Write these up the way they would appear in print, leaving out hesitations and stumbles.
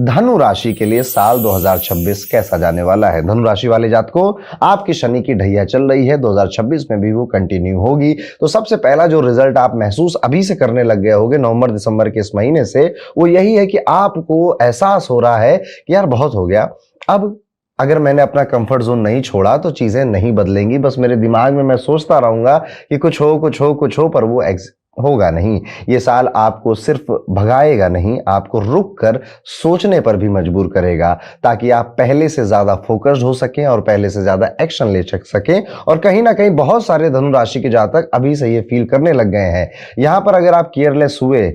धनु राशि के लिए साल 2026 कैसा जाने वाला है। धनु राशि वाले जातकों, आपकी शनि की ढैया चल रही है, 2026 में भी वो कंटिन्यू होगी। तो सबसे पहला जो रिजल्ट आप महसूस अभी से करने लग गए होंगे नवंबर दिसंबर के इस महीने से, वो यही है कि आपको एहसास हो रहा है कि यार बहुत हो गया, अब अगर मैंने अपना कंफर्ट जोन नहीं छोड़ा तो चीजें नहीं बदलेंगी। बस मेरे दिमाग में मैं सोचता रहूंगा कि कुछ हो कुछ हो कुछ हो, पर वो होगा नहीं। ये साल आपको सिर्फ भगाएगा नहीं, आपको रुक कर सोचने पर भी मजबूर करेगा, ताकि आप पहले से ज्यादा फोकस्ड हो सकें और पहले से ज्यादा एक्शन ले सकें। और कहीं ना कहीं बहुत सारे धनु राशि के जातक अभी से ये फील करने लग गए हैं। यहां पर अगर आप केयरलेस हुए,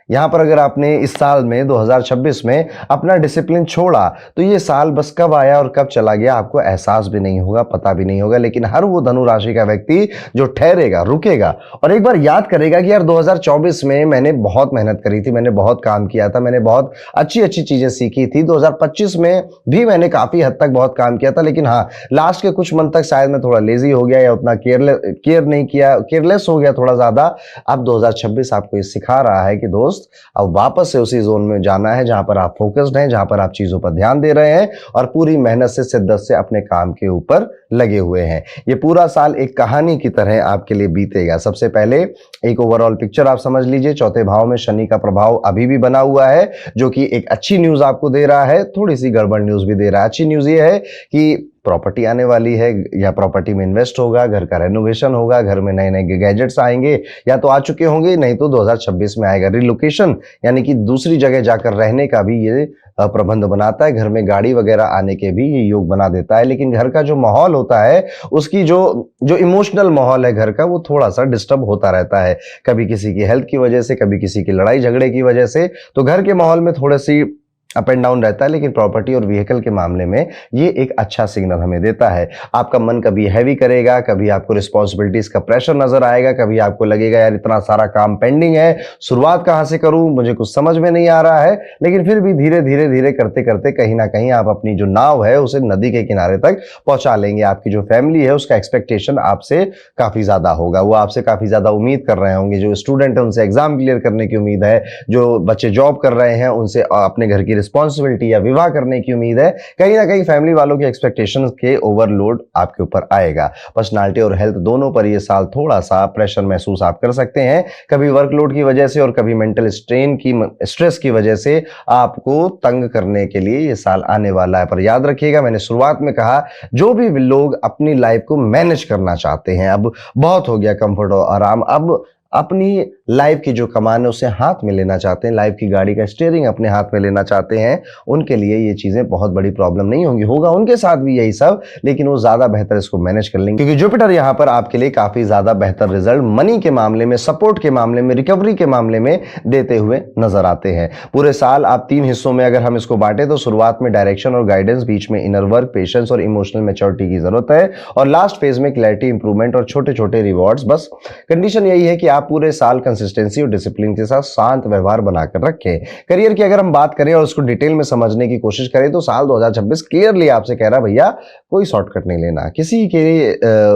यहां पर अगर आपने इस साल में 2026 में अपना डिसिप्लिन छोड़ा, तो ये साल बस कब आया और कब चला गया आपको एहसास भी नहीं होगा, पता भी नहीं होगा। लेकिन हर वो धनु राशि का व्यक्ति जो ठहरेगा, रुकेगा और एक बार याद करेगा कि यार 2024 में मैंने बहुत मेहनत करी थी, मैंने बहुत काम किया था, मैंने बहुत अच्छी अच्छी चीजें सीखी थी। 2025 में भी मैंने काफी हद तक बहुत काम किया था, लेकिन हाँ, लास्ट के कुछ मंथ तक शायद मैं थोड़ा लेजी हो गया या उतना केयर नहीं किया, केयरलेस हो गया थोड़ा ज्यादा। अब 2026 आपको ये सिखा रहा है कि दोस्त, अब वापस से उसी जोन में जाना है जहां पर आप फोकस्ड हैं, जहां पर आप चीजों पर ध्यान दे रहे हैं और पूरी मेहनत से शिद्दत से अपने काम के ऊपर लगे हुए हैं। ये पूरा साल एक कहानी की तरह आपके लिए बीतेगा। सबसे पहले एक ओवरऑल पिक्चर आप समझ लीजिए। चौथे भाव में शनि का प्रभाव अभी भी बना हुआ है, जो कि एक अच्छी न्यूज आपको दे रहा है, थोड़ी सी गड़बड़ न्यूज भी दे रहा है। अच्छी न्यूज ये है कि प्रॉपर्टी आने वाली है, या प्रॉपर्टी में इन्वेस्ट होगा, घर का रेनोवेशन होगा, घर में नए नए गैजेट्स आएंगे, या तो आ चुके होंगे, नहीं तो 2026 में आएगा। रिलोकेशन यानी कि दूसरी जगह जाकर रहने का भी ये प्रबंध बनाता है। घर में गाड़ी वगैरह आने के भी ये योग बना देता है। लेकिन घर का जो माहौल होता है, उसकी जो इमोशनल माहौल है घर का, वो थोड़ा सा डिस्टर्ब होता रहता है, कभी किसी की हेल्थ की वजह से, कभी किसी की लड़ाई झगड़े की वजह से। तो घर के माहौल में थोड़ी सी अप एंड डाउन रहता है। लेकिन प्रॉपर्टी और व्हीकल के मामले में ये एक अच्छा सिग्नल हमें देता है। आपका मन कभी हैवी करेगा, कभी आपको रिस्पॉन्सिबिलिटीज का प्रेशर नजर आएगा, कभी आपको लगेगा यार इतना सारा काम पेंडिंग है, शुरुआत कहां से करूं, मुझे कुछ समझ में नहीं आ रहा है। लेकिन फिर भी धीरे धीरे धीरे करते करते कहीं ना कहीं आप अपनी जो नाव है उसे नदी के किनारे तक पहुंचा लेंगे। आपकी जो फैमिली है उसका एक्सपेक्टेशन आपसे काफी ज्यादा होगा, वो आपसे काफी ज्यादा उम्मीद कर रहे होंगे। जो स्टूडेंट है उनसे एग्जाम क्लियर करने की उम्मीद है, जो बच्चे जॉब कर रहे हैं उनसे अपने घर की रिस्पॉन्सिबिलिटी या विवाह करने की उम्मीद है। कहीं ना कहीं फैमिली वालों के एक्सपेक्टेशंस के ओवरलोड आपके ऊपर आएगा। पर्सनालिटी और हेल्थ दोनों पर यह साल थोड़ा सा प्रेशर महसूस आप कर सकते हैं, कभी वर्कलोड की वजह से और कभी मेंटल स्ट्रेस की वजह से आपको तंग करने के लिए यह साल आने वाला है। पर याद रखिएगा, मैंने शुरुआत में कहा, जो भी लोग अपनी लाइफ को मैनेज करना चाहते हैं, अब बहुत हो गया कंफर्ट और आराम, अब अपनी लाइफ की जो कमान है उसे हाथ में लेना चाहते हैं, लाइफ की गाड़ी का स्टीयरिंग अपने हाथ में लेना चाहते हैं, उनके लिए ये चीजें बहुत बड़ी प्रॉब्लम नहीं होंगी। होगा उनके साथ भी यही सब, लेकिन वो ज्यादा बेहतर इसको मैनेज कर लेंगे, क्योंकि जुपिटर यहां पर आपके लिए काफी ज्यादा बेहतर रिजल्ट मनी के मामले में, सपोर्ट के मामले में, रिकवरी के मामले में देते हुए नजर आते हैं। पूरे साल आप 3 हिस्सों में अगर हम इसको बांटे, तो शुरुआत में डायरेक्शन और गाइडेंस, बीच में इनर वर्क, पेशेंस और इमोशनल मैच्योरिटी की जरूरत है, और लास्ट फेज में क्लैरिटी, इंप्रूवमेंट और छोटे छोटे रिवॉर्ड्स। बस कंडीशन यही है कि आप पूरे साल कंसिस्टेंसी और डिसिप्लिन के साथ शांत व्यवहार बनाकर रखें। करियर की अगर हम बात करें और उसको डिटेल में समझने की कोशिश करें, तो साल 2026 क्लियरली आपसे कह रहा है, भैया कोई शॉर्टकट नहीं लेना, किसी के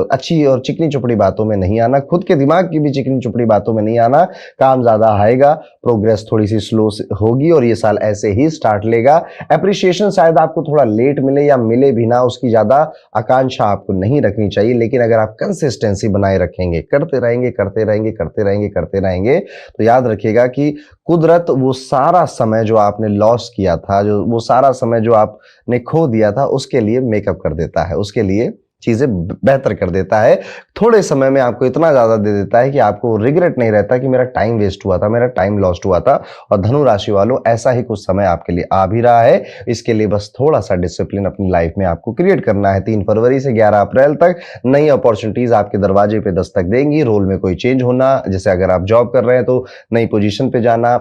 अच्छी और चिकनी चुपड़ी बातों में नहीं आना, खुद के दिमाग की भी चिकनी चुपड़ी बातों में नहीं आना। काम ज्यादा आएगा, प्रोग्रेस थोड़ी सी स्लो होगी और ये साल ऐसे ही स्टार्ट लेगा। एप्रिसिएशन शायद आपको थोड़ा लेट मिले या मिले भी ना, उसकी ज्यादा आकांक्षा आपको नहीं रखनी चाहिए। लेकिन अगर आप कंसिस्टेंसी बनाए रखेंगे, करते रहेंगे करते रहेंगे करते रहेंगे करते रहेंगे, तो याद रखिएगा कि कुदरत वो सारा समय जो आपने लॉस किया था, जो वो सारा समय जो आपने खो दिया था, उसके लिए मेकअप कर देता है, उसके लिए चीजें बेहतर कर देता है। थोड़े समय में आपको इतना ज्यादा दे देता है कि आपको रिग्रेट नहीं रहता कि मेरा टाइम वेस्ट हुआ था, मेरा टाइम लॉस्ट हुआ था। और धनु राशि वालों, ऐसा ही कुछ समय आपके लिए आ भी रहा है। इसके लिए बस थोड़ा सा डिसिप्लिन अपनी लाइफ में आपको क्रिएट करना है। 3 फरवरी से 11 अप्रैल तक नई अपॉर्चुनिटीज आपके दरवाजे पे दस्तक देंगी। रोल में कोई चेंज होना, जैसे अगर आप जॉब कर रहे हैं तो नई पोजीशन पे जाना,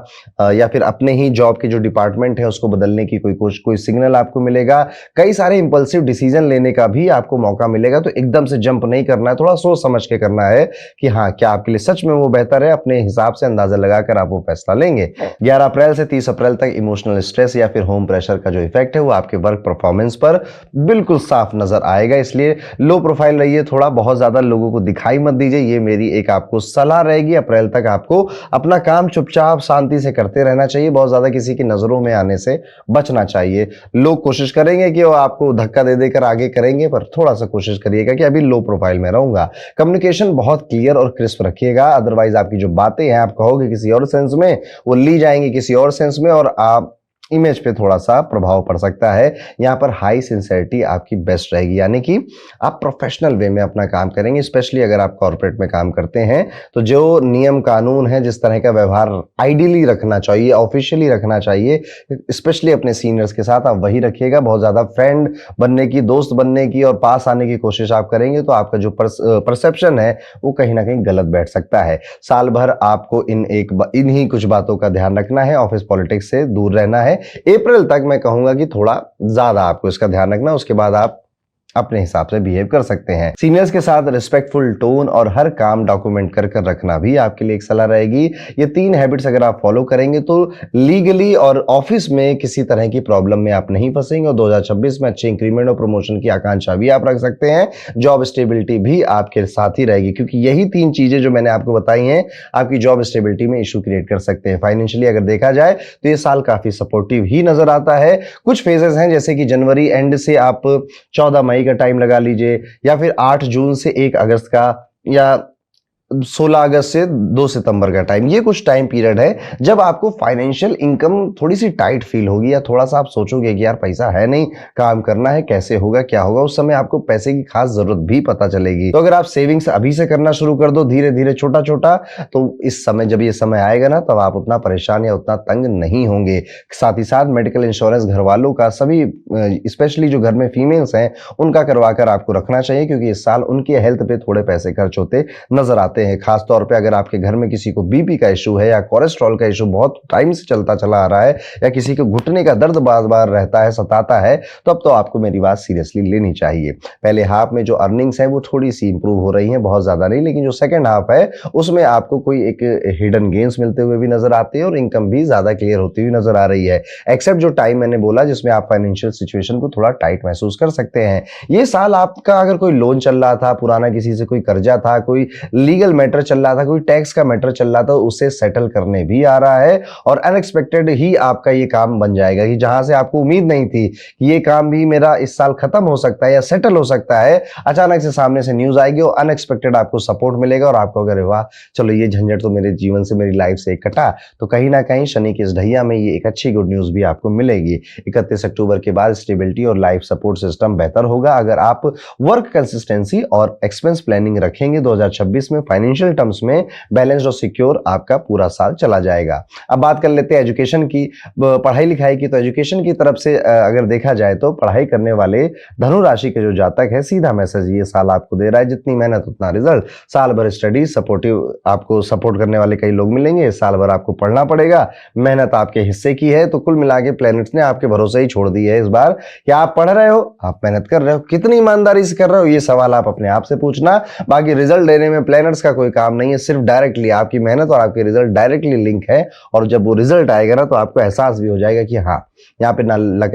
या फिर अपने ही जॉब के जो डिपार्टमेंट है उसको बदलने की कोई सिग्नल आपको मिलेगा। कई सारे इंपल्सिव डिसीजन लेने का भी आपको मौका मौका मिलेगा तो एकदम से जंप नहीं करना है, थोड़ा सोच समझ के करना है कि हाँ क्या आपके लिए सच में वो बेहतर है। अपने हिसाब से अंदाजा लगाकर आप वो फैसला लेंगे। 11 अप्रैल से 30 अप्रैल तक इमोशनल स्ट्रेस या फिर होम प्रेशर का जो इफेक्ट है वो आपके वर्क परफॉर्मेंस पर बिल्कुल साफ नजर आएगा, इसलिए लो प्रोफाइल रहिए थोड़ा, बहुत ज्यादा लोगों को दिखाई मत दीजिए, ये मेरी एक आपको सलाह रहेगी। अप्रैल तक आपको अपना काम चुपचाप शांति से करते रहना चाहिए, बहुत ज्यादा किसी की नजरों में आने से बचना चाहिए। लोग कोशिश करेंगे कि वो आपको धक्का दे देकर आगे करेंगे, पर थोड़ा सा कोशिश करिएगा कि अभी लो प्रोफाइल में रहूंगा। कम्युनिकेशन बहुत क्लियर और क्रिस्प रखिएगा, अदरवाइज आपकी जो बातें हैं आप कहोगे किसी और सेंस में, वो ली जाएंगी किसी और सेंस में और आप इमेज पे थोड़ा सा प्रभाव पड़ सकता है। यहां पर हाई सिंसेरिटी आपकी बेस्ट रहेगी, यानी कि आप प्रोफेशनल वे में अपना काम करेंगे। स्पेशली अगर आप कॉर्पोरेट में काम करते हैं तो जो नियम कानून है, जिस तरह का व्यवहार आइडियली रखना चाहिए, ऑफिशियली रखना चाहिए, स्पेशली अपने सीनियर्स के साथ आप वही रखिएगा। बहुत ज्यादा फ्रेंड बनने की, दोस्त बनने की और पास आने की कोशिश आप करेंगे तो आपका जो परसेप्शन है वो कहीं ना कहीं गलत बैठ सकता है। साल भर आपको इन्हीं कुछ बातों का ध्यान रखना है, ऑफिस पॉलिटिक्स से दूर रहना है। अप्रैल तक मैं कहूंगा कि थोड़ा ज्यादा आपको इसका ध्यान रखना, उसके बाद आप अपने हिसाब से बिहेव कर सकते हैं। सीनियर्स के साथ रिस्पेक्टफुल टोन और हर काम डॉक्यूमेंट कर कर रखना भी आपके लिए एक सलाह रहेगी। ये 3 हैबिट्स अगर आप फॉलो करेंगे तो लीगली और ऑफिस में किसी तरह की प्रॉब्लम में आप नहीं फंसेंगे और 2026 में अच्छे इंक्रीमेंट और प्रमोशन की आकांक्षा भी आप रख सकते हैं। जॉब स्टेबिलिटी भी आपके साथ ही रहेगी, क्योंकि यही 3 चीजें जो मैंने आपको बताई हैं आपकी जॉब स्टेबिलिटी में इशू क्रिएट कर सकते हैं। फाइनेंशियली अगर देखा जाए तो ये साल काफी सपोर्टिव ही नजर आता है। कुछ फेजेस हैं जैसे कि जनवरी एंड से आप 14 मई का टाइम लगा लीजिए, या फिर 8 जून से 1 अगस्त का, या 16 अगस्त से 2 सितंबर का टाइम, ये कुछ टाइम पीरियड है जब आपको फाइनेंशियल इनकम थोड़ी सी टाइट फील होगी, या थोड़ा सा आप सोचोगे कि यार पैसा है नहीं, काम करना है, कैसे होगा क्या होगा। उस समय आपको पैसे की खास जरूरत भी पता चलेगी। तो अगर आप सेविंग्स अभी से करना शुरू कर दो धीरे धीरे छोटा छोटा, तो इस समय जब ये समय आएगा ना तब आप उतना परेशान या उतना तंग नहीं होंगे। साथ ही साथ मेडिकल इंश्योरेंस घर वालों का, सभी स्पेशली जो घर में फीमेल्स हैं उनका करवा कर आपको रखना चाहिए, क्योंकि इस साल उनके हेल्थ पे थोड़े पैसे खर्च होते नजर आते हैं। खास तौर पे अगर आपके घर में किसी को बीपी का इशू है या कोलेस्ट्रॉल का इशू बहुत टाइम से चलता चला आ रहा है, या किसी को घुटने का दर्द बार बार रहता है, सताता है, तो अब तो आपको मेरी बात सीरियसली लेनी चाहिए। पहले हाफ में जो अर्निंग्स है वो थोड़ी सी इंप्रूव हो रही है, बहुत ज्यादा नहीं, लेकिन जो सेकंड हाफ है उसमें आपको कोई एक हिडन गेन्स मिलते हुए भी नजर आते हैं और इनकम भी ज्यादा क्लियर होती हुई नजर आ रही है। एक्सेप्ट जो टाइम मैंने बोला जिसमें आप फाइनेंशियल सिचुएशन को थोड़ा टाइट महसूस कर सकते हैं। ये साल आपका अगर कोई लोन चल रहा था, पुराना किसी से कोई कर्जा था, कोई लीगल मैटर चल रहा था, कोई टैक्स का मैटर चल रहा था, उसे सेटल करने भी आ रहा है। और अनएक्सपेक्टेड ही आपका ये काम बन जाएगा कि जहां से आपको उम्मीद नहीं थी कि ये काम भी मेरा इस साल खत्म हो सकता है या सेटल हो सकता है, अचानक से सामने से न्यूज आएगी और अनएक्सपेक्टेड आपको सपोर्ट मिलेगा और आपको अगर वाह चलो ये झंझट तो मेरे जीवन से, मेरी लाइफ से कटा, तो कहीं ना कहीं शनि की इस ढैया में ये एक अच्छी गुड न्यूज भी आपको मिलेगी। 31 अक्टूबर के बाद स्टेबिलिटी और लाइफ सपोर्ट सिस्टम बेहतर होगा अगर आप वर्क कंसिस्टेंसी और एक्सपेंस प्लानिंग रखेंगे। 2026 में फाइनेंशियल टर्म्स में बैलेंस्ड और सिक्योर आपका पूरा साल चला जाएगा। अब बात कर लेते हैं एजुकेशन की, पढ़ाई लिखाई की। तो एजुकेशन की तरफ से अगर देखा जाए तो पढ़ाई करने वाले धनु राशि के जो जातक है, सीधा मैसेज ये साल आपको दे रहा है, जितनी मेहनत उतना रिजल्ट। साल भर स्टडी सपोर्टिव, आपको सपोर्ट करने वाले कई लोग मिलेंगे। साल भर आपको पढ़ना पड़ेगा, मेहनत आपके हिस्से की है। तो कुल मिला के प्लैनेट्स ने आपके भरोसे ही छोड़ दी है इस बार कि आप पढ़ रहे हो, आप मेहनत कर रहे हो, कितनी ईमानदारी से कर रहे हो, ये सवाल आप अपने आप से पूछना। बाकी रिजल्ट देने में प्लैनेट्स का कोई काम नहीं है, सिर्फ डायरेक्टली आपकी मेहनत और आपके रिजल्ट डायरेक्टली लिंक है। और जब वो रिजल्ट आएगा ना तो आपको एहसास भी हो जाएगा कि हाँ यहाँ पे ना लक,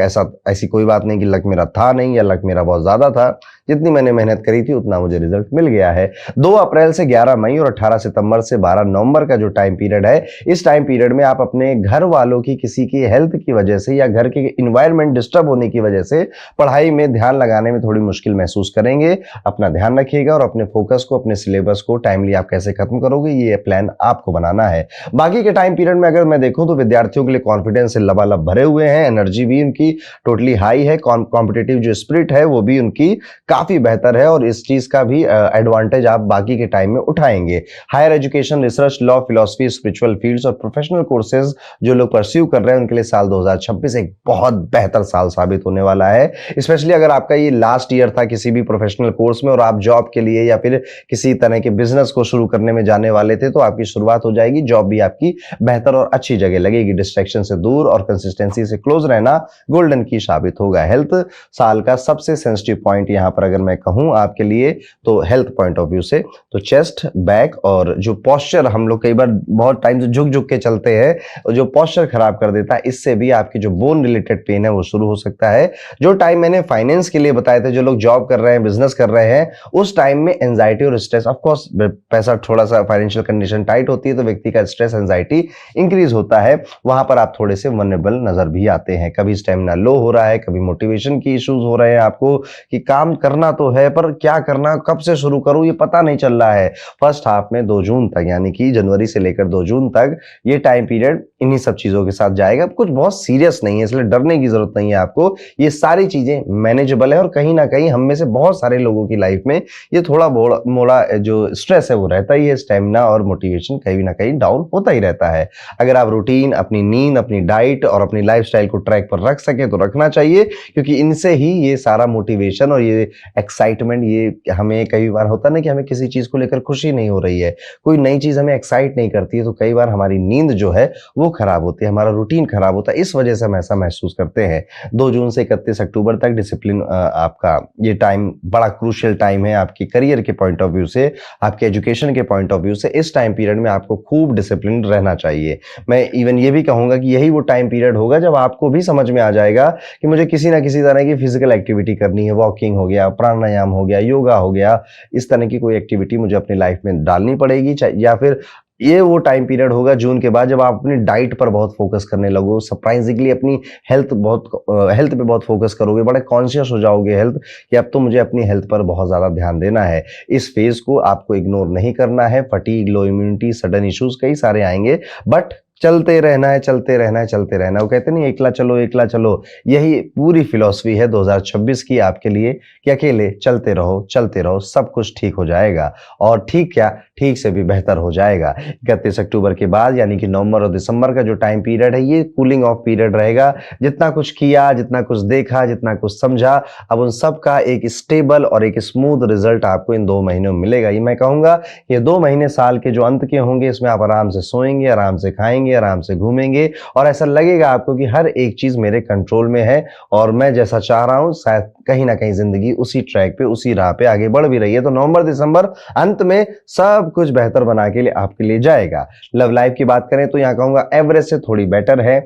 ऐसी कोई बात नहीं कि लक मेरा था नहीं या लक मेरा बहुत ज्यादा था, जितनी मैंने मेहनत करी थी उतना मुझे रिजल्ट मिल गया है। 2 अप्रैल से 11 मई और 18 सितंबर से 12 नवंबर का जो टाइम पीरियड है, इस टाइम पीरियड में आप अपने घर वालों की किसी की हेल्थ की वजह से या घर के इन्वायरमेंट डिस्टर्ब होने की वजह से पढ़ाई में ध्यान लगाने में थोड़ी मुश्किल महसूस करेंगे। अपना ध्यान रखिएगा और अपने फोकस को, अपने सिलेबस को टाइमली आप कैसे खत्म करोगे ये प्लान आपको बनाना है। बाकी के टाइम पीरियड में अगर मैं देखूं तो विद्यार्थियों के लिए कॉन्फिडेंस से लबालब भरे हुए हैं, एनर्जी भी उनकी टोटली हाई है, कॉम्पिटिटिव जो स्पिरिट है वो भी उनकी काफी बेहतर है और इस चीज का भी एडवांटेज आप बाकी के टाइम में उठाएंगे। Higher education, research, law, philosophy, spiritual fields और प्रोफेशनल कोर्सेज जो लोग परस्यू कर रहे हैं उनके लिए साल 2026 एक बहुत बेहतर साल साबित होने वाला है। स्पेशली अगर आपका ये लास्ट ईयर था किसी भी प्रोफेशनल कोर्स में और आप जॉब के लिए या फिर किसी तरह के बिजनेस को शुरू करने में जाने वाले थे, तो आपकी शुरुआत हो जाएगी। जॉब भी आपकी बेहतर और अच्छी जगह लगेगी, डिस्ट्रैक्शन से दूर और कंसिस्टेंसी से क्लोज रहना गोल्डन की साबित होगा। हेल्थ साल का सबसे सेंसिटिव पॉइंट यहाँ पर अगर मैं कहूँ आपके लिए तो हेल्थ पॉइंट ऑफ व्यू से तो चेस्ट, बैक और जो पोस्चर हम लोग कई बार बहुत टाइम से झुक झुक के चलते हैं और जो पोस्चर खराब कर देता है, इससे भी आपकी जो बोन रिलेटेड पेन है वो शुरू हो सकता है। जो टाइम मैंने फाइनेंस के लिए बताए थे, जो लोग जॉब कर रहे हैं, बिजनेस कर रहे हैं, उस टाइम में एंजाइटी और स्ट्रेस, ऑफ कोर्स पैसा थोड़ा सा फाइनेंशियल कंडीशन टाइट होती है तो व्यक्ति का स्ट्रेस एंजाइटी इंक्रीज होता है, वहां पर आप थोड़े से वल्नरेबल नजर भी आते हैं। कभी स्टेमिना लो हो रहा है, कभी मोटिवेशन की इश्यूज हो रहे हैं आपको कि काम करना तो है पर क्या करना, कब से शुरू करूं ये पता नहीं चल रहा है। फर्स्ट हाफ में 2 जून तक, यानी कि जनवरी से लेकर 2 जून तक ये टाइम पीरियड इन्हीं सब चीजों के साथ जाएगा। कुछ बहुत सीरियस नहीं है, इसलिए डरने की जरूरत नहीं है आपको। ये सारी चीजें मैनेजेबल है और कहीं ना कहीं हम में से बहुत सारे लोगों की लाइफ में ये थोड़ा मोड़ा जो स्ट्रेस है वो रहता ही है। स्टेमिना और मोटिवेशन कहीं ना कहीं डाउन होता ही रहता है। अगर आप रूटीन, अपनी नींद, अपनी डाइट और अपनी लाइफस्टाइल को ट्रैक पर रख सके तो रखना चाहिए, क्योंकि इनसे ही ये सारा मोटिवेशन और ये एक्साइटमेंट, ये हमें कई बार होता है ना कि हमें किसी चीज को लेकर खुशी नहीं हो रही है, कोई नई चीज हमें एक्साइट नहीं करती है, तो कई बार हमारी नींद जो है वो खराब होती है, हमारा रूटीन खराब होता है, इस वजह से हम ऐसा महसूस करते हैं। 2 जून से 31 अक्टूबर तक डिसिप्लिन आपका ये टाइम बड़ा क्रूशियल टाइम है आपकी करियर के पॉइंट ऑफ व्यू से, आपके एजुकेशन के पॉइंट ऑफ व्यू से। इस टाइम पीरियड में आपको खूब डिसिप्लिन रहना चाहिए। मैं इवन ये भी कहूंगा कि यही वो टाइम पीरियड होगा जब आपको भी समझ में आ जाएगा कि मुझे किसी ना किसी तरह की फिजिकल एक्टिविटी करनी है, वॉकिंग हो गया, प्राणायाम हो गया, योगा हो गया, इस तरह की कोई एक्टिविटी मुझे अपनी लाइफ में डालनी पड़ेगी। या फिर ये वो टाइम पीरियड होगा जून के बाद जब आप अपनी डाइट पर बहुत फोकस करने लगो, सरप्राइजिंगली अपनी हेल्थ पे बहुत फोकस करोगे, बड़े कॉन्शियस हो जाओगे हेल्थ कि अब तो मुझे अपनी हेल्थ पर बहुत ज्यादा ध्यान देना है। इस फेज को आपको इग्नोर नहीं करना है। फटीग, लो इम्यूनिटी, सडन इश्यूज कई सारे आएंगे, बट चलते रहना है, चलते रहना है, चलते रहना है। वो कहते नहीं एकला चलो एकला चलो, यही पूरी फिलॉसफी है 2026 की आपके लिए कि अकेले चलते रहो, सब कुछ ठीक हो जाएगा। और ठीक क्या, ठीक से भी बेहतर हो जाएगा। 31 अक्टूबर के बाद यानी कि नवंबर और दिसंबर का जो टाइम पीरियड है ये कूलिंग ऑफ पीरियड रहेगा। जितना कुछ किया, जितना कुछ देखा, जितना कुछ समझा, अब उन सब का एक स्टेबल और एक स्मूथ रिजल्ट आपको इन 2 महीनों में मिलेगा। ये मैं कहूंगा ये 2 महीने साल के जो अंत के होंगे, इसमें आप आराम से सोएंगे, आराम से खाएंगे, आराम से घूमेंगे और ऐसा लगेगा आपको कि हर एक चीज मेरे कंट्रोल में है और मैं जैसा चाह रहा हूं शायद कहीं ना कहीं जिंदगी उसी ट्रैक पे, उसी राह पे आगे बढ़ भी रही है। तो नवंबर दिसंबर अंत में सब कुछ बेहतर बना के लिए आपके लिए जाएगा। लव लाइफ की बात करें तो यहां कहूंगा एवरेज से थोड़ी बेटर है।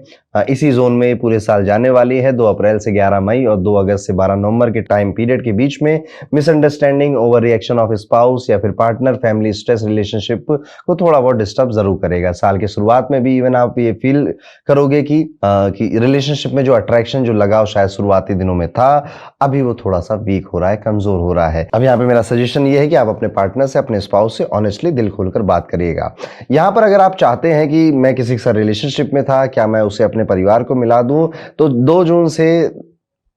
इसी जोन में पूरे साल जाने वाली है। 2 अप्रैल से 11 मई और 2 अगस्त से 12 नवंबर के टाइम पीरियड के बीच में misunderstanding, over reaction of spouse या फिर पार्टनर, फैमिली, स्ट्रेस, रिलेशनशिप को थोड़ा बहुत डिस्टर्ब जरूर करेगा। साल के शुरुआत में भी इवन आप ये फील करोगे कि रिलेशनशिप में जो अट्रैक्शन, जो लगाव शायद शुरुआती दिनों में था, अभी वो थोड़ा सा वीक हो रहा है, कमजोर हो रहा है। अब यहाँ पे मेरा सजेशन ये है कि आप अपने पार्टनर से, अपने स्पाउस से ऑनेस्टली दिल खोलकर बात करिएगा। यहाँ पर अगर आप चाहते हैं कि मैं किसी के साथ रिलेशनशिप में था, क्या मैं उसे अपने परिवार को मिला दूं, तो 2 जून से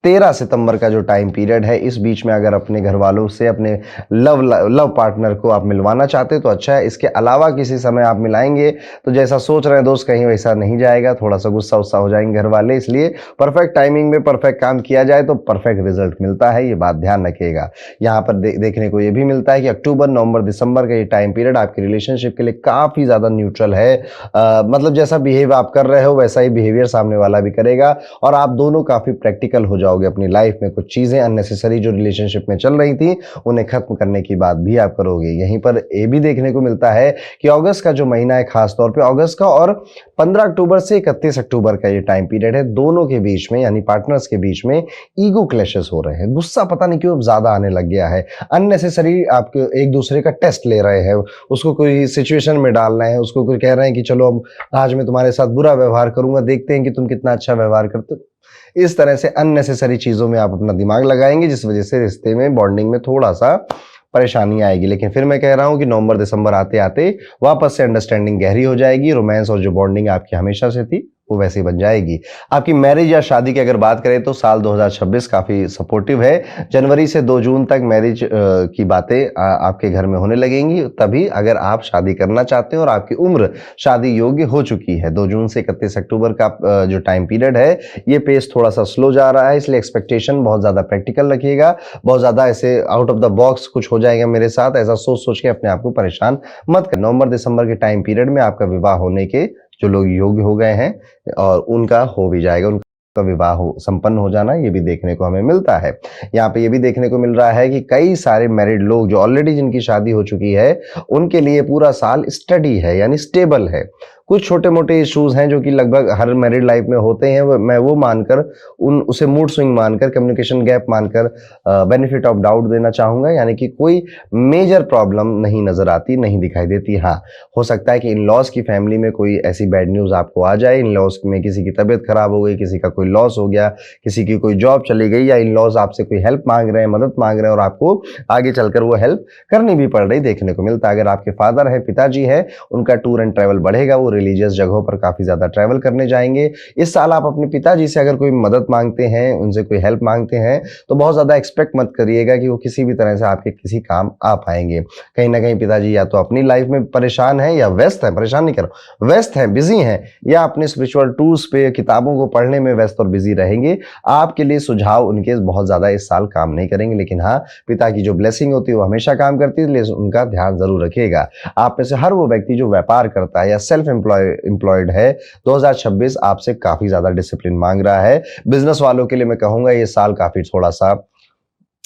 13 सितंबर का जो टाइम पीरियड है, इस बीच में अगर अपने घर वालों से, अपने लव पार्टनर को आप मिलवाना चाहते तो अच्छा है। इसके अलावा किसी समय आप मिलाएंगे तो जैसा सोच रहे हैं दोस्त, कहीं वैसा नहीं जाएगा, थोड़ा सा गुस्सा उस्सा हो जाएंगे घर वाले। इसलिए परफेक्ट टाइमिंग में परफेक्ट काम किया जाए तो परफेक्ट रिजल्ट मिलता है, ये बात ध्यान रखिएगा। यहाँ पर देखने को ये भी मिलता है कि अक्टूबर, नवंबर, दिसंबर का ये टाइम पीरियड आपकी रिलेशनशिप के लिए काफी ज्यादा न्यूट्रल है। मतलब जैसा बिहेव आप कर रहे हो वैसा ही बिहेवियर सामने वाला भी करेगा और आप दोनों काफी प्रैक्टिकल हो जाओगे अपनी लाइफ में। कुछ चीजें अननेसेसरी जो रिलेशनशिप में चल रही थी उन्हें खत्म करने की बात भी आप करोगे। यहीं पर ये भी देखने को मिलता है कि अगस्त का जो महीना है, खास तौर पे अगस्त का और 15 अक्टूबर से 31 अक्टूबर का ये टाइम पीरियड है, दोनों के बीच में यानी पार्टनर्स के बीच में ईगो क्लैशेस हो रहे हैं। गुस्सा पता नहीं क्यों ज्यादा आने लग गया है। अननेसेसरी आप एक दूसरे का टेस्ट ले रहे हैं, उसको कोई सिचुएशन में डालना है, उसको कोई कह रहे हैं कि चलो अब आज मैं तुम्हारे साथ बुरा व्यवहार करूंगा, देखते हैं कि तुम कितना अच्छा व्यवहार करते हो। इस तरह से अननेसेसरी चीजों में आप अपना दिमाग लगाएंगे, जिस वजह से रिश्ते में, बॉन्डिंग में थोड़ा सा परेशानी आएगी। लेकिन फिर मैं कह रहा हूं कि नवंबर दिसंबर आते आते वापस से अंडरस्टैंडिंग गहरी हो जाएगी। रोमांस और जो बॉन्डिंग आपकी हमेशा से थी वो वैसे ही बन जाएगी। आपकी मैरिज या शादी की अगर बात करें तो साल 2026 काफी सपोर्टिव है। जनवरी से 2 जून तक मैरिज की बातें आपके घर में होने लगेंगी, तभी अगर आप शादी करना चाहते हो और आपकी उम्र शादी योग्य हो चुकी है। 2 जून से 31 अक्टूबर का जो टाइम पीरियड है, ये पेस थोड़ा सा स्लो जा रहा है, इसलिए एक्सपेक्टेशन बहुत ज्यादा प्रैक्टिकल रखिएगा। बहुत ज्यादा ऐसे आउट ऑफ द बॉक्स कुछ हो जाएगा मेरे साथ, ऐसा सोच सोच के अपने आप को परेशान मत कर। नवंबर दिसंबर के टाइम पीरियड में आपका विवाह होने के जो लोग योग्य हो गए हैं और उनका हो भी जाएगा। आपका विवाह संपन्न हो जाना, ये भी देखने को हमें मिलता है। यहाँ पे ये भी देखने को मिल रहा है कि कई सारे मैरिड लोग जो ऑलरेडी जिनकी शादी हो चुकी है, उनके लिए पूरा साल स्टडी है, यानी स्टेबल है। कुछ छोटे मोटे इश्यूज हैं जो कि लगभग हर मैरिड लाइफ में होते हैं, मैं वो मानकर उसे मूड स्विंग मानकर, कम्युनिकेशन गैप मानकर बेनिफिट ऑफ डाउट देना चाहूंगा, यानी कि कोई मेजर प्रॉब्लम नहीं नजर आती, नहीं दिखाई देती। हाँ, हो सकता है कि इन लॉज की फैमिली में कोई ऐसी बैड न्यूज आपको आ जाए, इन लॉज में किसी की तबीयत खराब हो गई, किसी का कोई लॉस हो गया, किसी की कोई जॉब चली गई, या इन लॉज आपसे कोई हेल्प मांग रहे हैं, मदद मांग रहे हैं, और आपको आगे चलकर वो हेल्प करनी भी पड़ रही देखने को मिलता है। अगर आपके फादर है, पिताजी है, उनका टूर एंड ट्रैवल बढ़ेगा, वो रिलीजियस जगहों पर काफी ज्यादा ट्रैवल करने जाएंगे। इस साल आप अपने पिताजी से अगर कोई मदद मांगते हैं, उनसे कोई हेल्प मांगते हैं, तो बहुत ज्यादा एक्सपेक्ट मत करिएगा कि वो किसी भी तरह से आपके किसी काम आ पाएंगे। कहीं ना कहीं पिताजी या तो अपनी लाइफ में परेशान है या व्यस्त है, परेशान नहीं करो, व्यस्त है, बिजी हैं, या अपने स्पिरिचुअल टूर्स पे, किताबों को पढ़ने में व्यस्त और बिजी रहेंगे। आपके लिए सुझाव उनके बहुत ज्यादा इस साल काम नहीं करेंगे, लेकिन हाँ, पिता की जो ब्लेसिंग होती है वो हमेशा काम करती है, इसलिए उनका ध्यान जरूर रखिएगा। आप में से हर वो व्यक्ति जो व्यापार करता है या सेल्फ एम्प्लॉयड है, 2026 आपसे काफी ज्यादा डिसिप्लिन मांग रहा है। बिजनेस वालों के लिए मैं कहूंगा ये साल काफी थोड़ा सा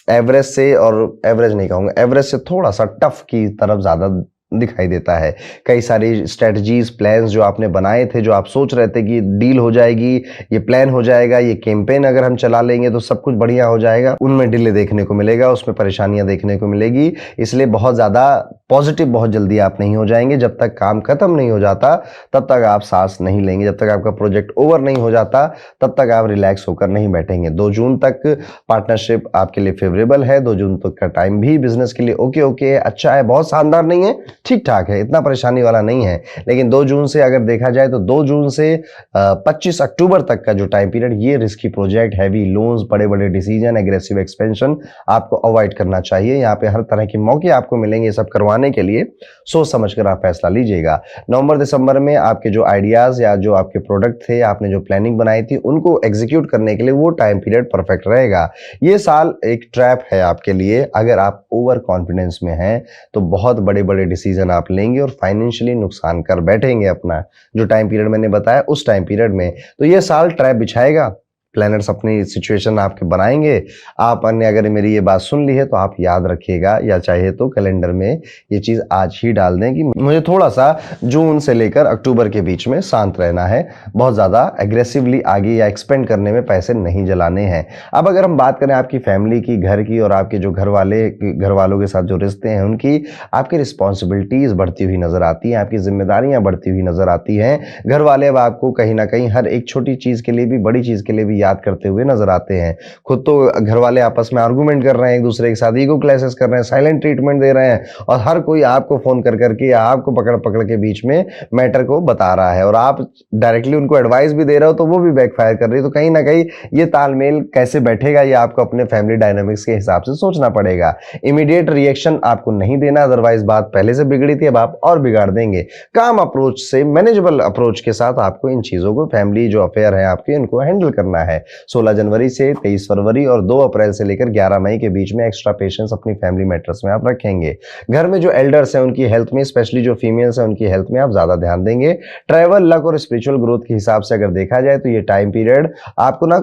एवरेज से, और एवरेज नहीं कहूंगा, एवरेज से थोड़ा सा टफ की तरफ ज्यादा दिखाई देता है। कई सारी स्ट्रेटजीज, प्लान्स जो आपने बनाए थे, जो आप सोच रहे थे कि डील हो जाएगी, ये प्लान हो जाएगा, ये कैंपेन अगर हम चला लेंगे तो सब कुछ बढ़िया हो जाएगा, उनमें डिले देखने को मिलेगा, उसमें परेशानियां देखने को मिलेगी। इसलिए बहुत ज्यादा पॉजिटिव बहुत जल्दी आप नहीं हो जाएंगे। जब तक काम खत्म नहीं हो जाता तब तक आप सांस नहीं लेंगे, जब तक आपका प्रोजेक्ट ओवर नहीं हो जाता तब तक आप रिलैक्स होकर नहीं बैठेंगे। 2 जून तक पार्टनरशिप आपके लिए फेवरेबल है। 2 जून तक का टाइम भी बिजनेस के लिए ओके है, अच्छा है, बहुत शानदार नहीं है, ठीक ठाक है, इतना परेशानी वाला नहीं है। लेकिन 2 जून से अगर देखा जाए तो 2 जून से 25 अक्टूबर तक का जो टाइम पीरियड, ये रिस्की प्रोजेक्ट, हैवी लोन्स, बड़े बड़े डिसीजन, एग्रेसिव एक्सपेंशन आपको अवॉइड करना चाहिए। यहाँ पे हर तरह के मौके आपको मिलेंगे ये सब करवाने के लिए, सोच समझकर आप फैसला लीजिएगा। नवंबर दिसंबर में आपके जो आइडियाज या जो आपके प्रोडक्ट थे, आपने जो प्लानिंग बनाई थी, उनको एग्जीक्यूट करने के लिए वो टाइम पीरियड परफेक्ट रहेगा। ये साल एक ट्रैप है आपके लिए, अगर आप ओवर कॉन्फिडेंस में हैं तो बहुत बड़े बड़े डिसीजन आप लेंगे और फाइनेंशियली नुकसान कर बैठेंगे अपना, जो टाइम पीरियड मैंने बताया उस टाइम पीरियड में। तो ये साल ट्रैप बिछाएगा, प्लैनेट्स अपनी सिचुएशन आपके बनाएंगे। आपने अगर मेरी ये बात सुन ली है तो आप याद रखिएगा, या चाहे तो कैलेंडर में ये चीज आज ही डाल दें कि मुझे थोड़ा सा जून से लेकर अक्टूबर के बीच में शांत रहना है, बहुत ज्यादा एग्रेसिवली आगे या एक्सपेंड करने में पैसे नहीं जलाने हैं। अब अगर हम बात करें आपकी फैमिली की, घर की, और आपके जो घर वालों के साथ जो रिश्ते हैं उनकी, आपकी रिस्पॉन्सिबिलिटीज बढ़ती हुई नजर आती हैं, आपकी जिम्मेदारियां बढ़ती हुई नजर आती हैं। घर वाले अब आपको कहीं ना कहीं हर एक छोटी चीज के लिए भी, बड़ी चीज के लिए भी याद करते हुए नजर आते हैं। खुद तो घर वाले आपस में आर्गुमेंट कर रहे हैं, एक दूसरे के साथ ईगो क्लैशेस कर रहे हैं, साइलेंट ट्रीटमेंट दे रहे हैं, और हर कोई आपको फोन कर करके या आपको पकड़ पकड़ के बीच में मैटर को बता रहा है, और आप डायरेक्टली उनको एडवाइस भी दे रहे हो तो वो भी बैकफायर कर रही है। तो कहीं ना कहीं ये तालमेल कैसे बैठेगा, ये आपको अपने फैमिली डायनामिक्स के हिसाब से सोचना पड़ेगा। इमीडिएट रिएक्शन आपको नहीं देना, अदरवाइज बात पहले से बिगड़ी थी, अब आप और बिगाड़ देंगे। काम अप्रोच से, मैनेजेबल अप्रोच के साथ आपको इन चीजों को, फैमिली जो अफेयर है आपके, इनको हैंडल करना है। 16 जनवरी से 23 फरवरी और 2 अप्रैल से लेकर 11 मई के बीच में एक्स्ट्रा पेशेंस अपनी फैमिली मैटर्स में आप रखेंगे। घर में जो एल्डर्स हैं उनकी हेल्थ में, स्पेशली जो फीमेल्स हैं उनकी हेल्थ में आप ज्यादा ध्यान देंगे। ट्रैवल, लक और स्पिरिचुअल ग्रोथ के हिसाब से अगर देखा जाए तो ये टाइम पीरियड आपको ना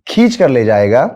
खींच कर ले जाएगा।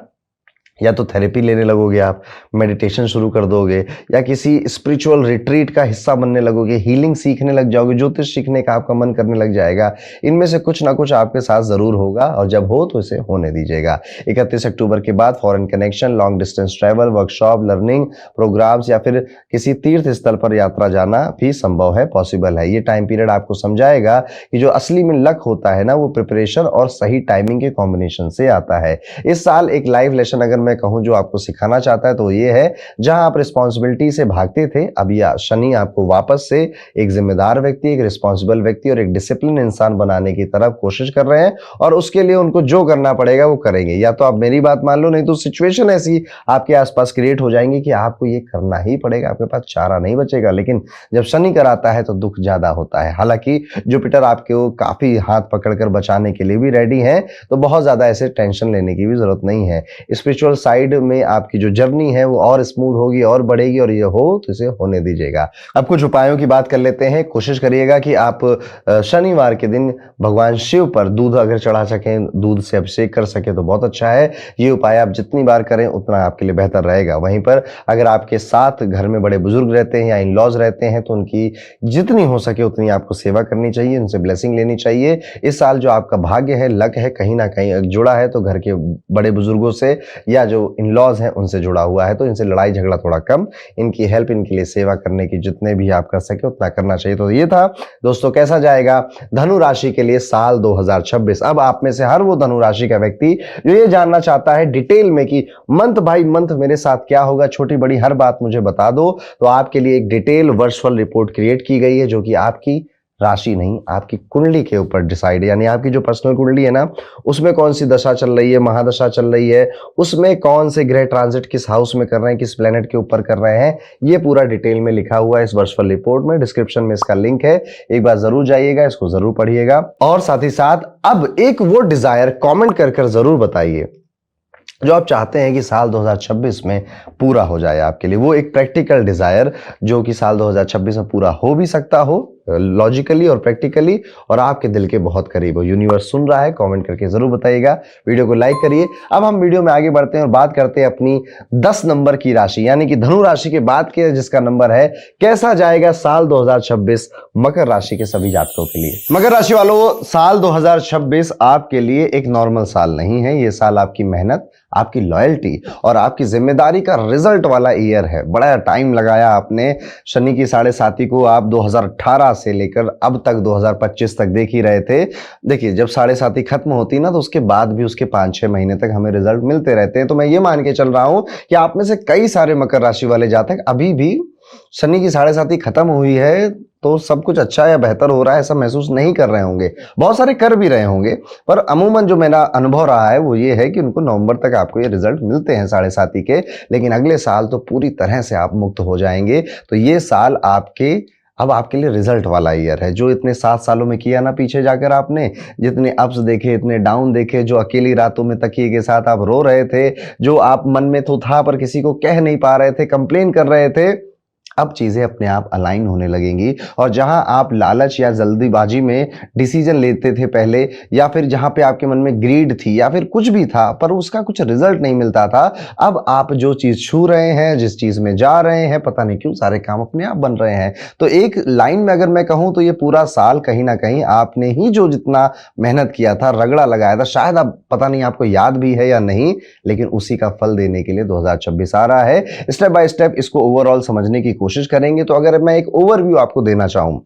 या तो थेरेपी लेने लगोगे आप, मेडिटेशन शुरू कर दोगे, या किसी स्पिरिचुअल रिट्रीट का हिस्सा बनने लगोगे, हीलिंग सीखने लग जाओगे, ज्योतिष सीखने का आपका मन करने लग जाएगा। इनमें से कुछ ना कुछ आपके साथ जरूर होगा, और जब हो तो इसे होने दीजिएगा। 31 अक्टूबर के बाद foreign connection, long distance travel, workshop, learning programs या फिर किसी तीर्थ स्थल पर यात्रा जाना भी संभव है, पॉसिबल है। ये टाइम पीरियड आपको समझाएगा कि जो असली में लक होता है ना, वो प्रिपरेशन और सही टाइमिंग के कॉम्बिनेशन से आता है। इस साल एक लाइफ लेसन अगर मैं कहूं जो आपको सिखाना चाहता है तो ये है, जहां आप रिस्पॉन्सिबिलिटी से भागते थे, अब यह शनि आपको वापस से एक जिम्मेदार व्यक्ति, एक रिस्पॉन्सिबल व्यक्ति और एक डिसिप्लिन इंसान बनाने की तरफ कोशिश कर रहे हैं, और उसके लिए उनको जो करना पड़ेगा वो करेंगे। या तो आप मेरी बात मान लो, नहीं तो सिचुएशन ऐसी आपके आसपास क्रिएट हो जाएंगी कि आपको ये करना ही पड़ेगा, आपके पास चारा नहीं बचेगा। लेकिन जब शनि कराता है तो दुख ज्यादा होता है। हालांकि जुपिटर आपको काफी हाथ पकड़कर बचाने के लिए भी रेडी है, तो बहुत ज्यादा ऐसे टेंशन लेने की भी जरूरत नहीं है। स्पिरिचुअल स्पिरिचुअल साइड में आपकी जो जर्नी है वो और स्मूथ होगी और बढ़ेगी, और ये हो तो इसे होने दीजिएगा। अब कुछ उपायों की बात कर लेते हैं। कोशिश करिएगा कि आप शनिवार के दिन भगवान शिव पर दूध अगर चढ़ा सकें, दूध से अभिषेक कर सके तो बहुत अच्छा है। ये उपाय आप जितनी बार करें उतना आपके लिए बेहतर रहेगा। वहीं पर अगर आपके साथ घर में बड़े बुजुर्ग रहते हैं या इन लॉज रहते हैं तो उनकी जितनी हो सके उतनी आपको सेवा करनी चाहिए, उनसे ब्लेसिंग लेनी चाहिए। इस साल जो आपका भाग्य है, लक है, कहीं ना कहीं जुड़ा है तो घर के बड़े बुजुर्गों से या जो इन लॉज हैं उनसे जुड़ा हुआ है, तो इनसे लड़ाई झगड़ा थोड़ा कम, इनकी हेल्प, इनके लिए सेवा करने की जितने भी आप कर सके उतना करना चाहिए। तो ये था दोस्तों कैसा जाएगा धनु राशि के लिए साल 2026। अब आप में से हर वो धनु राशि का व्यक्ति जो ये जानना चाहता है डिटेल में कि मंथ बाय मंथ मेरे साथ क्या होगा, छोटी बड़ी हर बात मुझे बता दो, तो आपके लिए एक डिटेल वर्चुअल रिपोर्ट क्रिएट की गई है जो कि आपकी राशि नहीं, आपकी कुंडली के ऊपर डिसाइड, यानी आपकी जो पर्सनल कुंडली है ना उसमें कौन सी दशा चल रही है, महादशा चल रही है, उसमें कौन से ग्रह ट्रांजिट किस हाउस में कर रहे हैं, किस प्लेनेट के ऊपर कर रहे हैं, ये पूरा डिटेल में लिखा हुआ है इस वर्चुअल रिपोर्ट में। डिस्क्रिप्शन में इसका लिंक है, एक बार जरूर जाइएगा, इसको जरूर पढ़िएगा। और साथ ही साथ अब एक वो डिजायर कॉमेंट कर जरूर बताइए जो आप चाहते हैं कि साल 2026 में पूरा हो जाए आपके लिए, वो एक प्रैक्टिकल डिजायर जो कि साल 2026 में पूरा हो भी सकता हो लॉजिकली और प्रैक्टिकली, और आपके दिल के बहुत करीब हो। यूनिवर्स सुन रहा है, कमेंट करके जरूर बताइएगा, वीडियो को लाइक करिए। अब हम वीडियो में आगे बढ़ते हैं और बात करते हैं अपनी 10 नंबर की राशि यानी कि धनु राशि के बाद के जिसका नंबर है कैसा जाएगा साल 2026 मकर राशि के सभी जातकों के लिए। मकर राशि वालों, साल 2026 आपके लिए एक नॉर्मल साल नहीं है। ये साल आपकी मेहनत, आपकी लॉयल्टी और आपकी जिम्मेदारी का रिजल्ट वाला ईयर है। बड़ा टाइम लगाया आपने, शनि की 7.5 को आप 2018 से लेकर अब तक 2025 तक देख ही रहे थे। देखिए जब 7.5 खत्म होती ना तो उसके बाद भी उसके 5-6 महीने तक हमें रिजल्ट मिलते रहते हैं। तो मैं ये मान के चल रहा हूं कि आप में से कई सारे मकर राशि वाले जातक अभी भी शनि की 7.5 खत्म हुई है तो सब कुछ अच्छा या बेहतर हो रहा है ऐसा महसूस नहीं कर रहे होंगे, बहुत सारे कर भी रहे होंगे, पर अमूमन जो मेरा अनुभव रहा है वो ये है कि उनको नवंबर तक आपको ये रिजल्ट मिलते हैं 7.5 के, लेकिन अगले साल तो पूरी तरह से आप मुक्त हो जाएंगे। तो ये साल अब आपके लिए रिजल्ट वाला ईयर है। जो इतने 7 सालों में किया ना पीछे जाकर आपने, जितने अप्स देखे, इतने डाउन देखे, जो अकेली रातों में तकिए के साथ आप रो रहे थे, जो आप मन में तो था पर किसी को कह नहीं पा रहे थे, कंप्लेन कर रहे थे, अब चीजें अपने आप अलाइन होने लगेंगी। और जहां आप लालच या जल्दीबाजी में डिसीजन लेते थे पहले, या फिर जहां पे आपके मन में ग्रीड थी या फिर कुछ भी था पर उसका कुछ रिजल्ट नहीं मिलता था, अब आप जो चीज छू रहे हैं, जिस चीज में जा रहे हैं, पता नहीं क्यों सारे काम अपने आप बन रहे हैं। तो एक लाइन में अगर मैं कहूं तो ये पूरा साल कहीं ना कहीं आपने ही जो जितना मेहनत किया था, रगड़ा लगाया था, शायद अब पता नहीं आपको याद भी है या नहीं, लेकिन उसी का फल देने के लिए 2026 आ रहा है। स्टेप बाय स्टेप इसको ओवरऑल समझने की कोशिश करेंगे। तो अगर मैं एक ओवरव्यू आपको देना चाहूं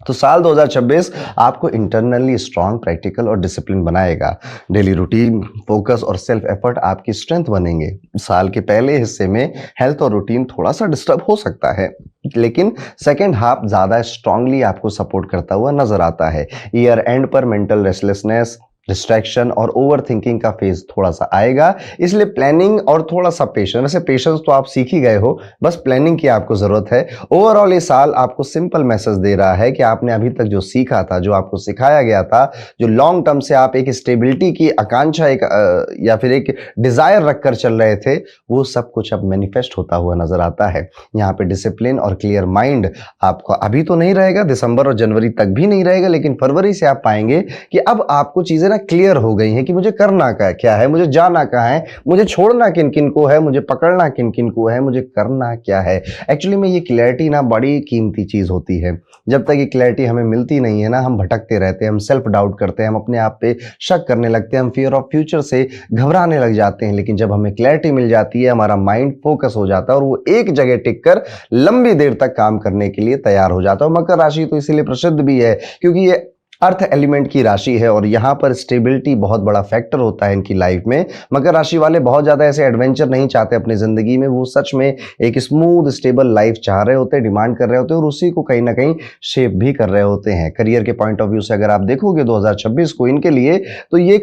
तो साल 2026 आपको इंटरनली स्ट्रांग, प्रैक्टिकल और डिसिप्लिन बनाएगा। डेली रूटीन, फोकस और सेल्फ एफर्ट आपकी स्ट्रेंथ बनेंगे। साल के पहले हिस्से में हेल्थ और रूटीन थोड़ा सा डिस्टर्ब हो सकता है, लेकिन सेकेंड हाफ ज्यादा स्ट्रांगली आपको सपोर्ट करता हुआ नजर आता है। ईयर एंड पर मेंटल रेस्टलेसनेस, डिस्ट्रैक्शन और ओवर थिंकिंग का फेज थोड़ा सा आएगा, इसलिए प्लानिंग और थोड़ा सा पेशेंस, वैसे पेशेंस तो आप सीख ही गए हो, बस प्लानिंग की आपको जरूरत है। ओवरऑल ये साल आपको सिंपल मैसेज दे रहा है कि आपने अभी तक जो सीखा था, जो आपको सिखाया गया था, जो लॉन्ग टर्म से आप एक स्टेबिलिटी की आकांक्षा या फिर एक डिजायर रखकर चल रहे थे, वो सब कुछ अब मैनिफेस्ट होता हुआ नजर आता है। यहाँ पे डिसिप्लिन और क्लियर माइंड आपको अभी तो नहीं रहेगा, दिसंबर और जनवरी तक भी नहीं रहेगा, लेकिन फरवरी से आप पाएंगे कि अब आपको चीजें क्लियर हो गई है कि मुझे करना क्या है, मुझे जाना कहाँ है, मुझे छोड़ना किन किन को है, मुझे पकड़ना किन किन को है, मुझे करना क्या है। एक्चुअली में ये क्लैरिटी ना बड़ी कीमती चीज होती है। जब तक ये क्लैरिटी हमें मिलती नहीं है ना, हम भटकते रहते हैं, हम सेल्फ डाउट करते हैं, हम अपने आप पे शक करने लगते हैं, हम फियर ऑफ फ्यूचर से घबराने लग जाते हैं। लेकिन जब हमें क्लैरिटी मिल जाती है, हमारा माइंड फोकस हो जाता है और वो एक जगह टिक कर लंबी देर तक काम करने के लिए तैयार हो जाता है। मकर राशि तो इसीलिए प्रसिद्ध भी है क्योंकि ये अर्थ एलिमेंट की राशि है और यहां पर स्टेबिलिटी बहुत बड़ा फैक्टर होता है इनकी लाइफ में। मकर राशि वाले बहुत ज्यादा ऐसे एडवेंचर नहीं चाहते अपनी जिंदगी में, वो सच में एक स्मूथ स्टेबल लाइफ चाह रहे होते हैं, डिमांड कर रहे होते हैं और उसी को कहीं ना कहीं शेप भी कर रहे होते हैं। करियर के पॉइंट ऑफ व्यू से अगर आप देखोगे 2026 को इनके लिए, तो ये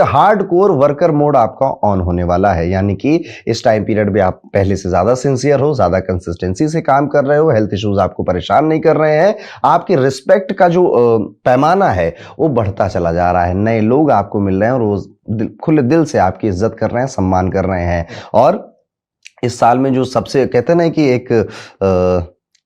हार्ड कोर वर्कर मोड आपका ऑन होने वाला है, यानी कि इस टाइम पीरियड में आप पहले से ज्यादा सिंसियर हो, ज्यादा कंसिस्टेंसी से काम कर रहे हो, हेल्थ इश्यूज आपको परेशान नहीं कर रहे हैं, आपकी रिस्पेक्ट का जो पैमाना है वो बढ़ता चला जा रहा है, नए लोग आपको मिल रहे हैं और वो खुले दिल से आपकी इज्जत कर रहे हैं, सम्मान कर रहे हैं। और इस साल में जो सबसे कहते हैं ना कि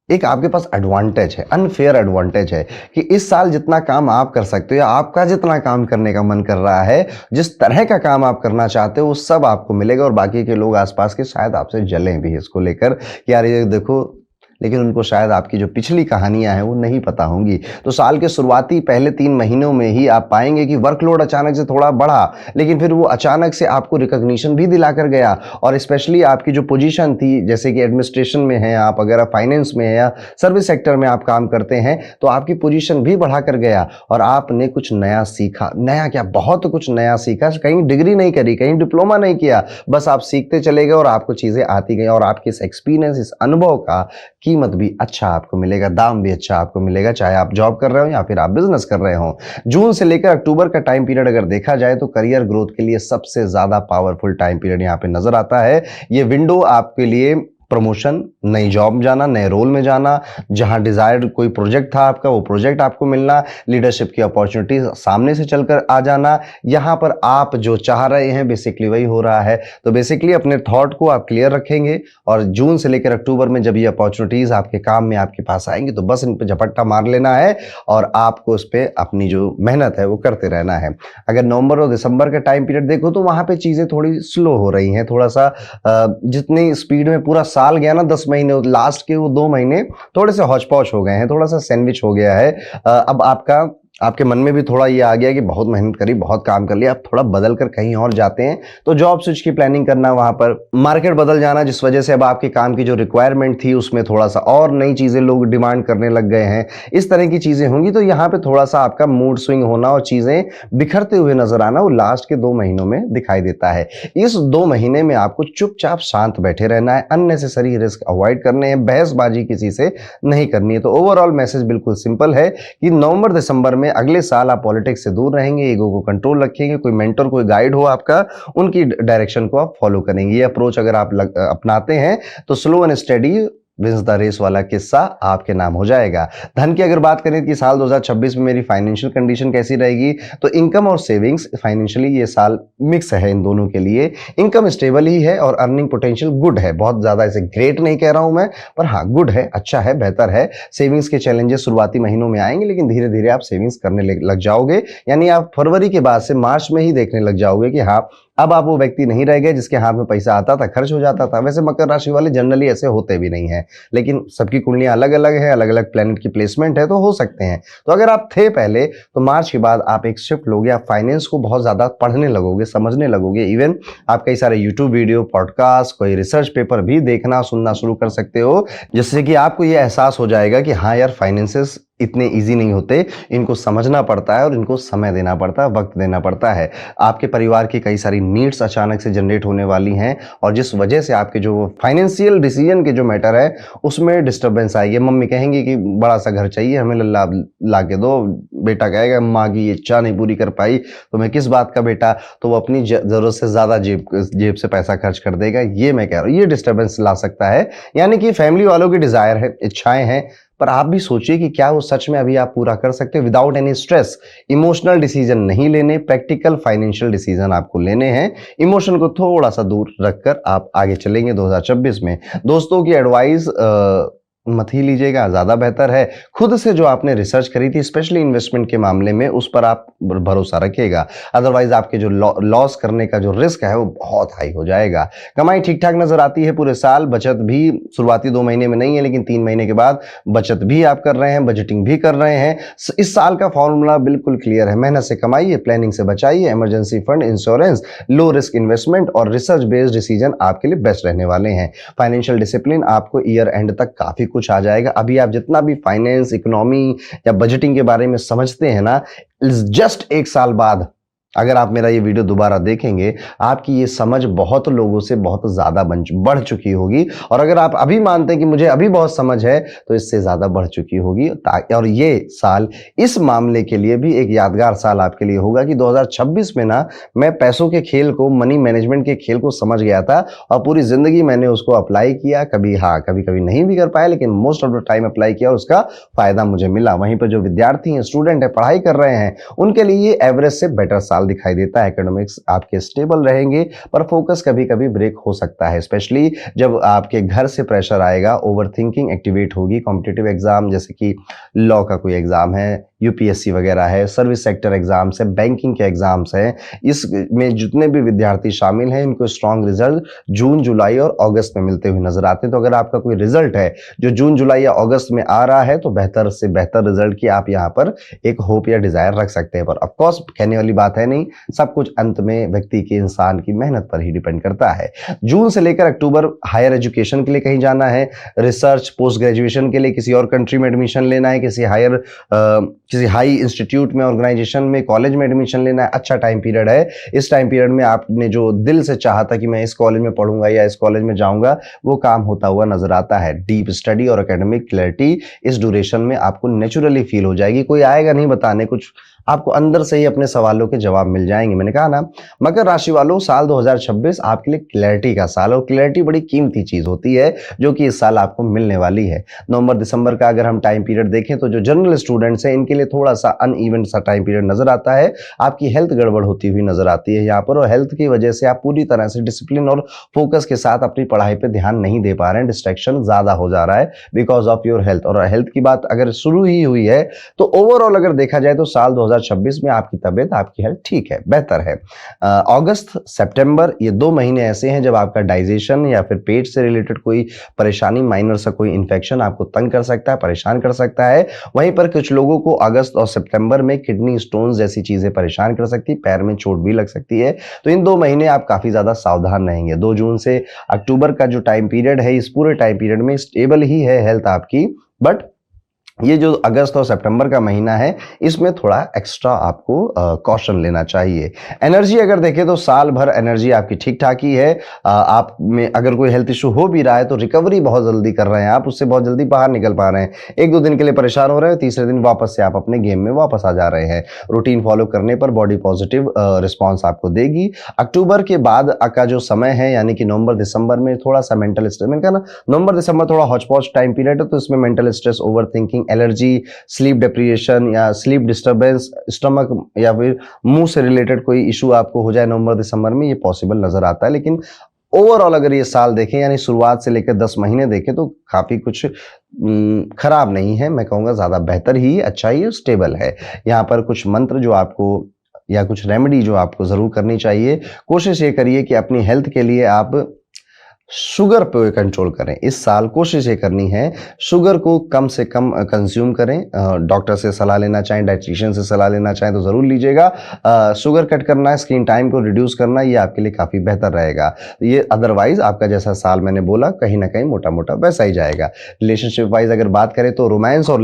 एक आपके पास एडवांटेज है, अनफेयर एडवांटेज है कि इस साल जितना काम आप कर सकते हो या आपका जितना काम करने का मन कर रहा है, जिस तरह का काम आप करना चाहते हो वो सब आपको मिलेगा। और बाकी के लोग आसपास के शायद आपसे जलें भी इसको लेकर कि यार ये देखो, लेकिन उनको शायद आपकी जो पिछली कहानियां हैं वो नहीं पता होंगी। तो साल के शुरुआती पहले 3 महीनों में ही आप पाएंगे कि वर्कलोड अचानक से थोड़ा बढ़ा, लेकिन फिर वो अचानक से आपको रिकॉग्निशन भी दिलाकर गया। और स्पेशली आपकी जो पोजीशन थी, जैसे कि एडमिनिस्ट्रेशन में है आप, अगर आप फाइनेंस में है या सर्विस सेक्टर में आप काम करते हैं, तो आपकी पोजीशन भी बढ़ाकर गया और आपने कुछ नया सीखा। नया क्या, बहुत कुछ नया सीखा। कहीं डिग्री नहीं करी, कहीं डिप्लोमा नहीं किया, बस आप सीखते चले गए और आपको चीजें आती गई। और आपके इस एक्सपीरियंस, इस अनुभव का कीमत भी अच्छा आपको मिलेगा, दाम भी अच्छा आपको मिलेगा, चाहे आप जॉब कर रहे हो या फिर आप बिजनेस कर रहे हो। जून से लेकर अक्टूबर का टाइम पीरियड अगर देखा जाए तो करियर ग्रोथ के लिए सबसे ज्यादा पावरफुल टाइम पीरियड यहां पे नजर आता है। ये विंडो आपके लिए प्रमोशन, नई जॉब जाना, नए रोल में जाना, जहां डिजायर्ड कोई प्रोजेक्ट था आपका वो प्रोजेक्ट आपको मिलना, लीडरशिप की अपॉर्चुनिटी सामने से चलकर आ जाना, यहां पर आप जो चाह रहे हैं बेसिकली वही हो रहा है। तो बेसिकली अपने थॉट को आप क्लियर रखेंगे और जून से लेकर अक्टूबर में जब ये अपॉर्चुनिटीज आपके काम में आपके पास आएंगी तो बस इन पर झपट्टा मार लेना है और आपको उस पर अपनी जो मेहनत है वो करते रहना है। अगर नवंबर और दिसंबर का टाइम पीरियड देखो तो वहां पे चीजें थोड़ी स्लो हो रही हैं, थोड़ा सा जितनी स्पीड में पूरा साल गया ना 10 महीने, लास्ट के वो 2 महीने थोड़े से हौच पौच हो गए हैं, थोड़ा सा सैंडविच हो गया है। अब आपके मन में भी थोड़ा ये आ गया कि बहुत मेहनत करी, बहुत काम कर लिया, अब थोड़ा बदल कर कहीं और जाते हैं। तो जॉब स्विच की प्लानिंग करना, वहां पर मार्केट बदल जाना, जिस वजह से अब आपके काम की जो रिक्वायरमेंट थी उसमें थोड़ा सा और नई चीजें लोग डिमांड करने लग गए हैं, इस तरह की चीजें होंगी। तो यहाँ पे थोड़ा सा आपका मूड स्विंग होना और चीजें बिखरते हुए नजर आना वो लास्ट के 2 महीनों में दिखाई देता है। इस 2 महीने में आपको चुपचाप शांत बैठे रहना है, अननेसेसरी रिस्क अवॉइड करने हैं, बहसबाजी किसी से नहीं करनी है। तो ओवरऑल मैसेज बिल्कुल सिंपल है कि नवंबर दिसंबर में अगले साल आप पॉलिटिक्स से दूर रहेंगे, ईगो को कंट्रोल रखेंगे, कोई मेंटर, कोई गाइड हो आपका, उनकी डायरेक्शन को आप फॉलो करेंगे। ये अप्रोच अगर आप अपनाते हैं तो slow and steady wins the race वाला किस्सा आपके नाम हो जाएगा। धन की अगर बात करें कि साल 2026 में मेरी फाइनेंशियल कंडीशन कैसी रहेगी, तो इनकम और सेविंग्स फाइनेंशियली ये साल मिक्स है इन दोनों के लिए। इनकम स्टेबल ही है और अर्निंग पोटेंशियल गुड है, बहुत ज्यादा इसे ग्रेट नहीं कह रहा हूं मैं, पर हाँ गुड है, अच्छा है, बेहतर है। सेविंग्स के चैलेंजेस शुरुआती महीनों में आएंगे, लेकिन धीरे धीरे आप सेविंग्स करने लग जाओगे, यानी आप फरवरी के बाद से मार्च में ही देखने लग जाओगे कि हाँ अब आप वो व्यक्ति नहीं रह गए जिसके हाथ में पैसा आता था खर्च हो जाता था। वैसे मकर राशि वाले जनरली ऐसे होते भी नहीं हैं, लेकिन सबकी कुंडलियां अलग अलग है, अलग अलग प्लेनेट की प्लेसमेंट है, तो हो सकते हैं। तो अगर आप थे पहले तो मार्च के बाद आप एक शिफ्ट लोगे, आप फाइनेंस को बहुत ज्यादा पढ़ने लगोगे, समझने लगोगे। इवन आप कई सारे यूट्यूब वीडियो, पॉडकास्ट, कोई रिसर्च पेपर भी देखना सुनना शुरू कर सकते हो, जिससे कि आपको ये एहसास हो जाएगा कि हाँ यार फाइनेंसेस इतने इजी नहीं होते, इनको समझना पड़ता है और इनको समय देना पड़ता है, वक्त देना पड़ता है। आपके परिवार की कई सारी नीड्स अचानक से जनरेट होने वाली हैं और जिस वजह से आपके जो फाइनेंशियल डिसीजन के जो मैटर है उसमें डिस्टर्बेंस आएगी। मम्मी कहेंगी कि बड़ा सा घर चाहिए हमें, ला के दो। बेटा कहेगा माँ की इच्छा नहीं पूरी कर पाई तो मैं किस बात का बेटा, तो वो अपनी जरूरत से ज्यादा जेब से पैसा खर्च कर देगा। ये मैं कह रहा हूँ, ये डिस्टर्बेंस ला सकता है। यानी कि फैमिली वालों की डिजायर है, इच्छाएं हैं, पर आप भी सोचिए कि क्या वो सच में अभी आप पूरा कर सकते हो without any stress. Emotional decision नहीं लेने, प्रैक्टिकल फाइनेंशियल डिसीजन आपको लेने हैं। इमोशन को थोड़ा सा दूर रखकर आप आगे चलेंगे 2026 में। दोस्तों की एडवाइस मत ही लीजिएगा, ज्यादा बेहतर है। खुद से जो आपने रिसर्च करी थी स्पेशली इन्वेस्टमेंट के मामले में, उस पर आप भरोसा रखिएगा, अदरवाइज आपके जो लॉस करने का जो रिस्क है वो बहुत हाई हो जाएगा। कमाई ठीक ठाक नजर आती है पूरे साल, बचत भी शुरुआती 2 महीने में नहीं है, लेकिन 3 महीने के बाद बचत भी आप कर रहे हैं, बजटिंग भी कर रहे हैं। इस साल का फॉर्मूला बिल्कुल क्लियर है, मेहनत से कमाइए, प्लानिंग से बचाइए, emergency fund, insurance, low risk investment और रिसर्च बेस्ड डिसीजन आपके लिए बेस्ट रहने वाले हैं। फाइनेंशियल डिसिप्लिन आपको ईयर एंड तक काफी कुछ आ जाएगा। अभी आप जितना भी फाइनेंस, इकोनॉमी या बजटिंग के बारे में समझते हैं ना, जस्ट 1 साल बाद अगर आप मेरा ये वीडियो दोबारा देखेंगे, आपकी ये समझ बहुत लोगों से बहुत ज्यादा बढ़ चुकी होगी। और अगर आप अभी मानते हैं कि मुझे अभी बहुत समझ है, तो इससे ज्यादा बढ़ चुकी होगी। और ये साल इस मामले के लिए भी एक यादगार साल आपके लिए होगा कि 2026 में ना मैं पैसों के खेल को, मनी मैनेजमेंट के खेल को समझ गया था और पूरी जिंदगी मैंने उसको अप्लाई किया। कभी कभी नहीं भी कर पाया, लेकिन most of the time apply किया और उसका फायदा मुझे मिला। वहीं पर जो विद्यार्थी हैं, स्टूडेंट है, पढ़ाई कर रहे हैं, उनके लिए एवरेज से बेटर साल साल दिखाई देता है। एकेडमिक्स आपके स्टेबल रहेंगे, पर फोकस कभी कभी ब्रेक हो सकता है, स्पेशली जब आपके घर से प्रेशर आएगा, ओवर थिंकिंग एक्टिवेट होगी। कॉम्पिटिटिव एग्जाम जैसे कि लॉ का कोई एग्जाम है, यूपीएससी वगैरह है, सर्विस सेक्टर एग्जाम्स है, बैंकिंग के एग्जाम्स हैं, इसमें जितने भी विद्यार्थी शामिल हैं इनको स्ट्रॉन्ग रिजल्ट जून, जुलाई और अगस्त में मिलते हुए नजर आते हैं। तो अगर आपका कोई रिजल्ट है जो जून, जुलाई या अगस्त में आ रहा है तो बेहतर से बेहतर रिजल्ट की आप यहाँ पर एक होप या डिजायर रख सकते हैं। पर ऑफकोर्स कहने वाली बात है नहीं, सब कुछ अंत में व्यक्ति के, इंसान की मेहनत पर ही डिपेंड करता है। जून से लेकर अक्टूबर हायर एजुकेशन के लिए कहीं जाना है, रिसर्च, पोस्ट ग्रेजुएशन के लिए किसी और कंट्री में एडमिशन लेना है, किसी हाई इंस्टीट्यूट में, ऑर्गेनाइजेशन में, कॉलेज में एडमिशन लेना है, अच्छा टाइम पीरियड है। इस टाइम पीरियड में आपने जो दिल से चाहा था कि मैं इस कॉलेज में पढ़ूंगा या इस कॉलेज में जाऊंगा, वो काम होता हुआ नजर आता है। डीप स्टडी और एकेडमिक क्लैरिटी इस ड्यूरेशन में आपको नेचुरली फील हो जाएगी। कोई आएगा नहीं बताने, कुछ आपको अंदर से ही अपने सवालों के जवाब मिल जाएंगे। मैंने कहा ना, मकर राशि वालों, साल 2026 आपके लिए क्लैरिटी का साल, और क्लैरिटी बड़ी कीमती चीज होती है जो कि इस साल आपको मिलने वाली है। नवंबर दिसंबर का अगर हम टाइम पीरियड देखें तो जो जनरल स्टूडेंट्स हैं इनके लिए थोड़ा सा अनइवन सा टाइम पीरियड नजर आता है। आपकी हेल्थ गड़बड़ होती हुई नजर आती है यहाँ पर, और हेल्थ की वजह से आप पूरी तरह से डिसिप्लिन और फोकस के साथ अपनी पढ़ाई पर ध्यान नहीं दे पा रहे हैं। डिस्ट्रैक्शन ज्यादा हो जा रहा है बिकॉज ऑफ योर हेल्थ। और हेल्थ की बात अगर शुरू ही हुई है तो ओवरऑल अगर देखा जाए तो साल 2026 में आपकी तबीयत, आपकी हेल्थ ठीक है, बेहतर है। अगस्त, सितंबर ये 2 महीने ऐसे हैं जब आपका डाइजेशन या फिर पेट से रिलेटेड कोई परेशानी, माइनर सा कोई इन्फेक्शन आपको तंग कर सकता है, परेशान कर सकता है। वहीं पर कुछ लोगों को अगस्त और सितंबर में किडनी स्टोन्स जैसी चीजें परेशान कर सकती है, पैर में चोट भी लग सकती है। तो इन 2 महीने आप काफी ज्यादा सावधान रहेंगे। 2 जून से अक्टूबर का जो टाइम पीरियड है, इस पूरे टाइम पीरियड में स्टेबल ही है हेल्थ आपकी, बट ये जो अगस्त और सितंबर का महीना है इसमें थोड़ा एक्स्ट्रा आपको कॉशन लेना चाहिए। एनर्जी अगर देखें तो साल भर एनर्जी आपकी ठीक ठाक ही है। आप में अगर कोई हेल्थ इशू हो भी रहा है तो रिकवरी बहुत जल्दी कर रहे हैं आप, उससे बहुत जल्दी बाहर निकल पा रहे हैं। 1-2 दिन के लिए परेशान हो रहे हैं, तीसरे दिन वापस से आप अपने गेम में वापस आ जा रहे हैं। रूटीन फॉलो करने पर बॉडी पॉजिटिव रिस्पॉन्स आपको देगी। अक्टूबर के बाद का जो समय है यानी कि नवंबर दिसंबर में थोड़ा सा मेंटल स्ट्रेस, मैंने कहा ना नवंबर दिसंबर थोड़ा हॉचपॉच टाइम पीरियड है, तो इसमें mental stress, over thinking, allergy, sleep deprivation या स्लीप डिस्टर्बेंस, स्टमक या फिर मुंह से रिलेटेड कोई इशू आपको हो जाए नवंबर दिसंबर में, ये पॉसिबल नजर आता है। लेकिन ओवरऑल अगर ये साल देखें यानी शुरुआत से लेकर 10 महीने देखें तो काफी कुछ खराब नहीं है, मैं कहूंगा ज्यादा बेहतर ही, अच्छा ही, स्टेबल है। यहाँ पर कुछ मंत्र जो आपको या कुछ रेमेडी जो आपको जरूर करनी चाहिए, कोशिश ये करिए कि अपनी हेल्थ के लिए आप शुगर पे कंट्रोल करें। इस साल कोशिश ये करनी है शुगर को कम से कम कंज्यूम करें। डॉक्टर से सलाह लेना चाहें, डाइटिशियन से सलाह लेना चाहें तो जरूर लीजिएगा। शुगर कट करना है, स्क्रीन टाइम को रिड्यूस करना, ये आपके लिए काफी बेहतर रहेगा। ये अदरवाइज आपका जैसा साल मैंने बोला कहीं ना कहीं मोटा मोटा वैसा ही जाएगा। रिलेशनशिप वाइज अगर बात करें तो रोमांस और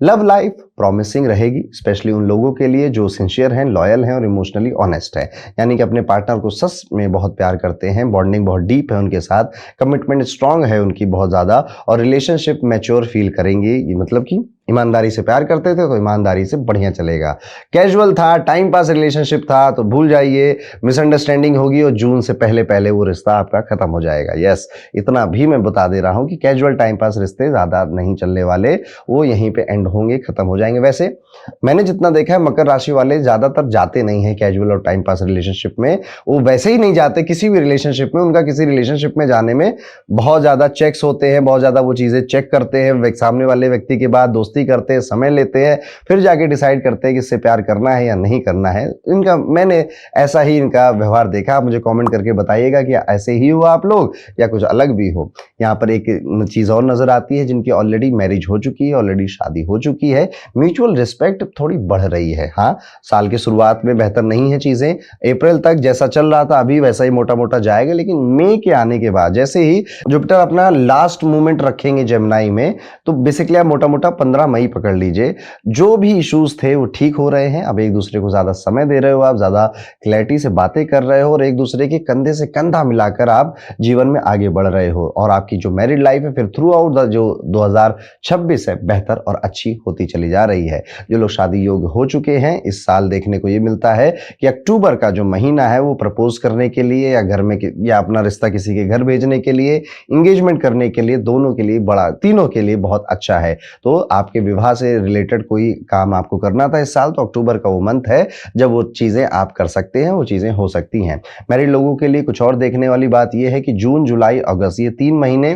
लव लाइफ प्रॉमिसिंग रहेगी, स्पेशली उन लोगों के लिए जो सिंसियर हैं, लॉयल हैं और इमोशनली ऑनेस्ट हैं, यानी कि अपने पार्टनर को सच में बहुत प्यार करते हैं, बॉन्डिंग बहुत डीप है उनके साथ, कमिटमेंट स्ट्रांग है उनकी बहुत ज्यादा, और रिलेशनशिप मैच्योर फील करेंगे। ये मतलब कि ईमानदारी से प्यार करते थे तो ईमानदारी से बढ़िया चलेगा। कैजुअल था, टाइम पास रिलेशनशिप था तो भूल जाइए, मिसअंडरस्टैंडिंग होगी और जून से पहले पहले वो रिश्ता आपका खत्म हो जाएगा। यस, इतना भी मैं बता दे रहा हूं कि कैजुअल टाइम पास रिश्ते ज्यादा नहीं चलने वाले, वो यहीं पे एंड होंगे, खत्म हो जाएंगे। वैसे मैंने जितना देखा है मकर राशि वाले ज्यादातर जाते नहीं है कैजुअल और टाइम पास रिलेशनशिप में, वो वैसे ही नहीं जाते किसी भी रिलेशनशिप में। उनका किसी रिलेशनशिप में जाने में बहुत ज्यादा चेक्स होते हैं, बहुत ज्यादा वो चीजें चेक करते हैं सामने वाले व्यक्ति के बाद, दोस्ती करते हैं, समय लेते हैं, फिर जाके डिसाइड करते हैं कि इससे प्यार करना है या नहीं करना है। इनका मैंने ऐसा ही इनका व्यवहार देखा। आप मुझे कमेंट करके बताइएगा कि ऐसे ही हुआ आप लोग या कुछ अलग भी हो। यहाँ पर एक चीज और नजर आती है, जिनकी ऑलरेडी मैरिज हो चुकी है, ऑलरेडी शादी हो चुकी है, म्यूचुअल रिस्पेक्ट थोड़ी बढ़ रही है। हाँ, साल के शुरुआत में बेहतर नहीं है चीजें, अप्रैल तक जैसा चल रहा था अभी वैसा ही मोटा मोटा जाएगा, लेकिन मई के आने के बाद जैसे ही जुपिटर अपना लास्ट मूवमेंट रखेंगे जेमिनी में, तो बेसिकली आप मोटा मोटा 15 मई पकड़ लीजिए, जो भी इश्यूज थे वो ठीक हो रहे हैं। अब एक दूसरे को ज्यादा समय दे रहे हो, आप ज्यादा क्लैरिटी से बातें कर रहे हो और एक दूसरे के कंधे से कंधा मिलाकर आप जीवन में आगे बढ़ रहे हो, और आपकी जो मैरिड लाइफ है फिर थ्रू आउट जो 2026 है बेहतर और अच्छी होती चली जा रही है। जो लोग शादी योग्य हो चुके हैं, इस साल देखने को ये मिलता है कि अक्टूबर का जो महीना है वो प्रपोज करने के लिए या घर में या अपना रिश्ता किसी के घर भेजने के लिए, इंगेजमेंट करने के लिए, दोनों के लिए बड़ा, तीनों के लिए बहुत अच्छा है। तो आप आपके विवाह से रिलेटेड कोई काम आपको करना था इस साल, तो अक्टूबर का वो मंथ है जब वो चीज़ें आप कर सकते हैं, वो चीज़ें हो सकती हैं। मैरिड लोगों के लिए कुछ और देखने वाली बात ये है कि जून, जुलाई, अगस्त ये 3 महीने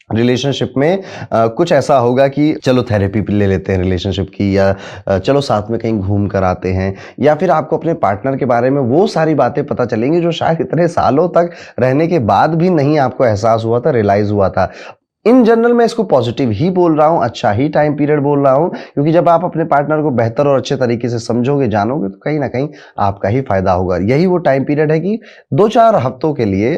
रिलेशनशिप में कुछ ऐसा होगा कि चलो थेरेपी ले लेते हैं रिलेशनशिप की, या चलो साथ में कहीं घूम कर आते हैं, या फिर आपको अपने पार्टनर के बारे में वो सारी बातें पता चलेंगी जो शायद इतने सालों तक रहने के बाद भी नहीं आपको एहसास हुआ था, रियलाइज हुआ था। इन जनरल मैं इसको पॉजिटिव ही बोल रहा हूँ, अच्छा ही टाइम पीरियड बोल रहा हूँ, क्योंकि जब आप अपने पार्टनर को बेहतर और अच्छे तरीके से समझोगे, जानोगे, तो कहीं ना कहीं आपका ही फायदा होगा। यही वो टाइम पीरियड है कि 2-4 हफ्तों के लिए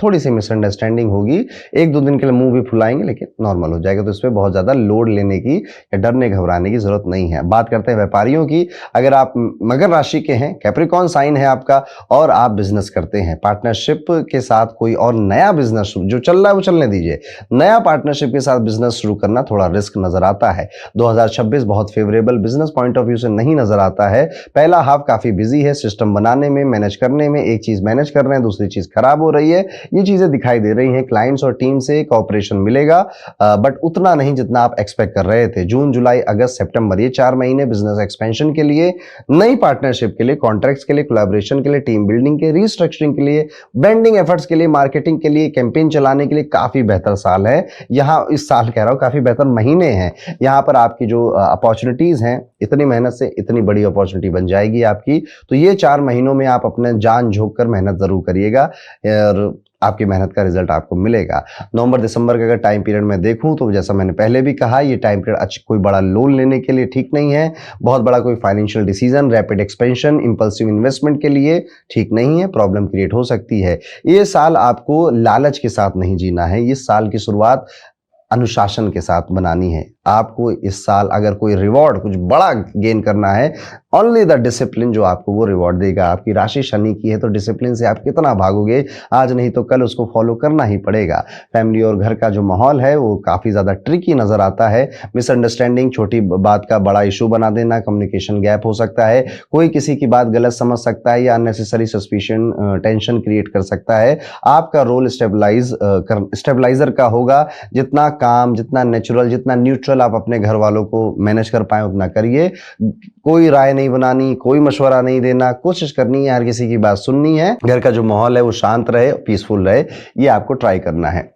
थोड़ी सी मिसअंडरस्टैंडिंग होगी, 1-2 दिन के लिए मुंह भी फुलाएंगे, लेकिन नॉर्मल हो जाएगा। तो इसमें बहुत ज्यादा लोड लेने की या डरने घबराने की जरूरत नहीं है। बात करते हैं व्यापारियों की। अगर आप मकर राशि के हैं, कैप्रिकॉर्न साइन है आपका, और आप बिजनेस करते हैं, पार्टनरशिप के साथ कोई और नया बिजनेस जो चल रहा है वो चलने दीजिए, नया पार्टनरशिप के साथ बिजनेस शुरू करना थोड़ा रिस्क नजर आता है। 2026 बहुत favourable business point of view से नहीं नजर आता है। पहला हाफ काफी बिजी है, सिस्टम बनाने में, मैनेज करने में। एक चीज मैनेज कर रहे हैं, दूसरी चीज खराब हो रही है, ये चीजें दिखाई दे रही हैं। क्लाइंट्स और टीम से कॉपरेशन मिलेगा, बट उतना नहीं जितना आप एक्सपेक्ट कर रहे थे। जून, जुलाई, अगस्त, सितंबर ये 4 महीने बिजनेस एक्सपेंशन के लिए, नई पार्टनरशिप के लिए, कॉन्ट्रैक्ट्स के लिए, कोलैबोरेशन के लिए, टीम बिल्डिंग के, रीस्ट्रक्चरिंग के लिए, ब्रांडिंग एफर्ट्स के लिए, मार्केटिंग के लिए, कैंपेन चलाने के लिए काफी बेहतर साल है। यहाँ इस साल कह रहा हूँ काफी बेहतर महीने हैं। यहाँ पर आपकी जो अपॉर्चुनिटीज हैं, इतनी मेहनत से इतनी बड़ी अपॉर्चुनिटी बन जाएगी आपकी। तो ये 4 महीनों में आप अपने जान झोंक कर मेहनत जरूर करिएगा और आपकी मेहनत का रिजल्ट आपको मिलेगा। नवंबर दिसंबर का अगर टाइम पीरियड में देखूं तो जैसा मैंने पहले भी कहा, ये टाइम पीरियड कोई बड़ा लोन लेने के लिए ठीक नहीं है, बहुत बड़ा कोई financial decision, rapid expansion, impulsive investment के लिए ठीक नहीं है, प्रॉब्लम क्रिएट हो सकती है। ये साल आपको लालच के साथ नहीं जीना है, ये साल की शुरुआत अनुशासन के साथ बनानी है। आपको इस साल अगर कोई रिवॉर्ड कुछ बड़ा गेन करना है, ओनली द डिसिप्लिन जो आपको वो रिवॉर्ड देगा। आपकी राशि शनि की है तो डिसिप्लिन से आप कितना भागोगे, आज नहीं तो कल उसको फॉलो करना ही पड़ेगा। फैमिली और घर का जो माहौल है वो काफी ज्यादा ट्रिकी नजर आता है। मिसअंडरस्टैंडिंग, छोटी बात का बड़ा इशू बना देना, कम्युनिकेशन गैप हो सकता है, कोई किसी की बात गलत समझ सकता है या अननेसेसरी सस्पिशन, टेंशन क्रिएट कर सकता है। आपका रोल स्टेबलाइजर का होगा। जितना काम, जितना नेचुरल, जितना न्यूट्रल आप अपने घर वालों को मैनेज कर पाए उतना करिए। कोई राय नहीं बनानी, कोई मशवरा नहीं देना, कोशिश करनी है हर किसी की बात सुननी है। घर का जो माहौल है वो शांत रहे, पीसफुल रहे, ये आपको ट्राई करना है।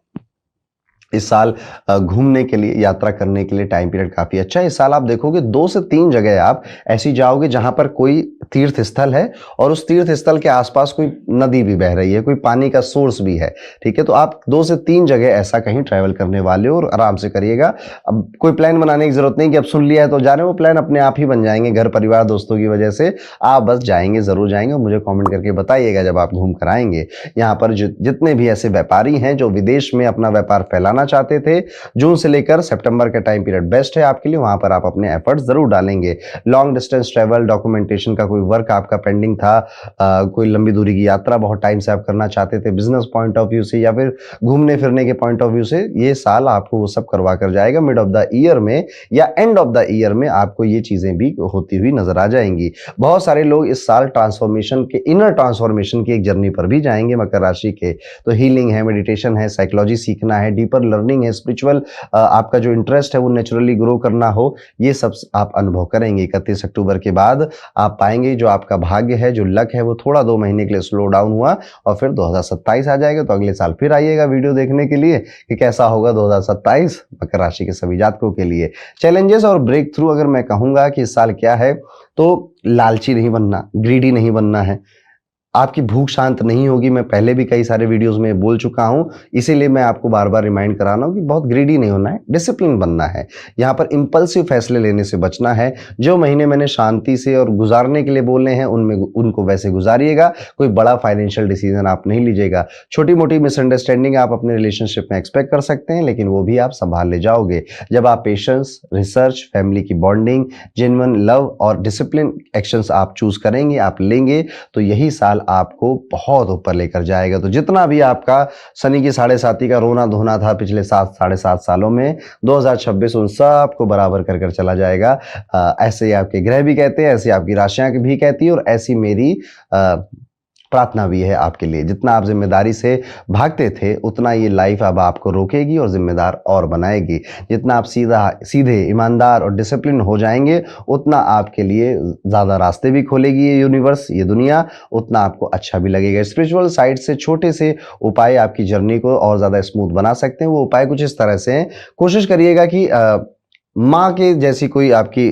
इस साल घूमने के लिए, यात्रा करने के लिए टाइम पीरियड काफी अच्छा है। इस साल आप देखोगे 2 से 3 जगह आप ऐसी जाओगे जहां पर कोई तीर्थ स्थल है और उस तीर्थ स्थल के आसपास कोई नदी भी बह रही है, कोई पानी का सोर्स भी है, ठीक है। तो आप 2 से 3 जगह ऐसा कहीं ट्रैवल करने वाले हो और आराम से करिएगा। अब कोई प्लान बनाने की जरूरत नहीं कि अब सुन लिया है तो जा रहे हो, वो प्लान अपने आप ही बन जाएंगे, घर परिवार दोस्तों की वजह से। आप बस जाएंगे, जरूर जाएंगे, मुझे कॉमेंट करके बताइएगा जब आप घूम कर आएंगे। यहाँ पर जितने भी ऐसे व्यापारी हैं जो विदेश में अपना व्यापार फैलाना चाहते थे, जून से लेकर सितंबर का टाइम पीरियड बेस्ट है आपके लिए, वहां पर आप अपने एफर्ट्स जरूर डालेंगे। लॉन्ग डिस्टेंस ट्रैवल, डॉक्यूमेंटेशन का कोई वर्क आपका पेंडिंग था, कोई लंबी दूरी की यात्रा बहुत टाइम से आप करना चाहते थे, बिजनेस पॉइंट ऑफ व्यू से या फिर घूमने फिरने के पॉइंट ऑफ व्यू से, ये साल आपको वो सब करवा कर जाएगा। मिड ऑफ द ईयर में या एंड ऑफ द ईयर में आपको ये चीजें भी होती हुई नजर आ जाएंगी। बहुत सारे लोग इस साल ट्रांसफॉर्मेशन के, इनर ट्रांसफॉर्मेशन की एक जर्नी पर भी जाएंगे मकर राशि के। तो हीलिंग है, मेडिटेशन है, साइकोलॉजी सीखना है, डीपर लर्निंग है, स्पिरिचुअल आपका जो इंटरेस्ट है वो नेचुरली ग्रो करना हो, ये सब आप अनुभव करेंगे। 31 अक्टूबर के बाद आप पाएंगे जो आपका भाग्य है, जो लक है, वो थोड़ा 2 महीने के लिए स्लो डाउन हुआ और फिर 2027 आ जाएगा। तो अगले साल फिर आइएगा वीडियो देखने के लिए कि कैसा होगा 2027 मकर राशि के सभी जातकों के लिए। चैलेंजेस और ब्रेक थ्रू अगर मैं कहूंगा कि इस साल क्या है, तो लालची नहीं बनना, ग्रीडी नहीं बनना है। आपकी भूख शांत नहीं होगी, मैं पहले भी कई सारे वीडियोस में बोल चुका हूं, इसीलिए मैं आपको बार बार रिमाइंड करा रहा हूं कि बहुत ग्रीडी नहीं होना है, डिसिप्लिन बनना है। यहां पर इंपल्सिव फैसले लेने से बचना है। जो महीने मैंने शांति से और गुजारने के लिए बोले हैं उनमें उनको वैसे गुजारिएगा। कोई बड़ा फाइनेंशियल डिसीजन आप नहीं लीजिएगा। छोटी मोटी मिसअंडरस्टैंडिंग आप अपने रिलेशनशिप में एक्सपेक्ट कर सकते हैं, लेकिन वो भी आप संभाल ले जाओगे जब आप पेशेंस, रिसर्च, फैमिली की बॉन्डिंग, जेन्युइन लव और डिसिप्लिन एक्शंस आप चूज करेंगे, आप लेंगे, तो यही साल आपको बहुत ऊपर लेकर जाएगा। तो जितना भी आपका शनि की 7.5 का रोना धोना था पिछले 7-7.5 सालों में, 2026 उन सबको बराबर कर चला जाएगा। ऐसे ही आपके ग्रह भी कहते हैं, ऐसी आपकी राशियां भी कहती है और ऐसी मेरी प्रार्थना भी है आपके लिए। जितना आप जिम्मेदारी से भागते थे उतना ये लाइफ अब आपको रोकेगी और जिम्मेदार और बनाएगी। जितना आप सीधे ईमानदार और डिसिप्लिन हो जाएंगे उतना आपके लिए ज़्यादा रास्ते भी खोलेगी ये यूनिवर्स, ये दुनिया, उतना आपको अच्छा भी लगेगा। स्पिरिचुअल साइड से छोटे से उपाय आपकी जर्नी को और ज़्यादा स्मूथ बना सकते हैं। वो उपाय कुछ इस तरह से हैं, कोशिश करिएगा कि माँ के जैसी कोई आपकी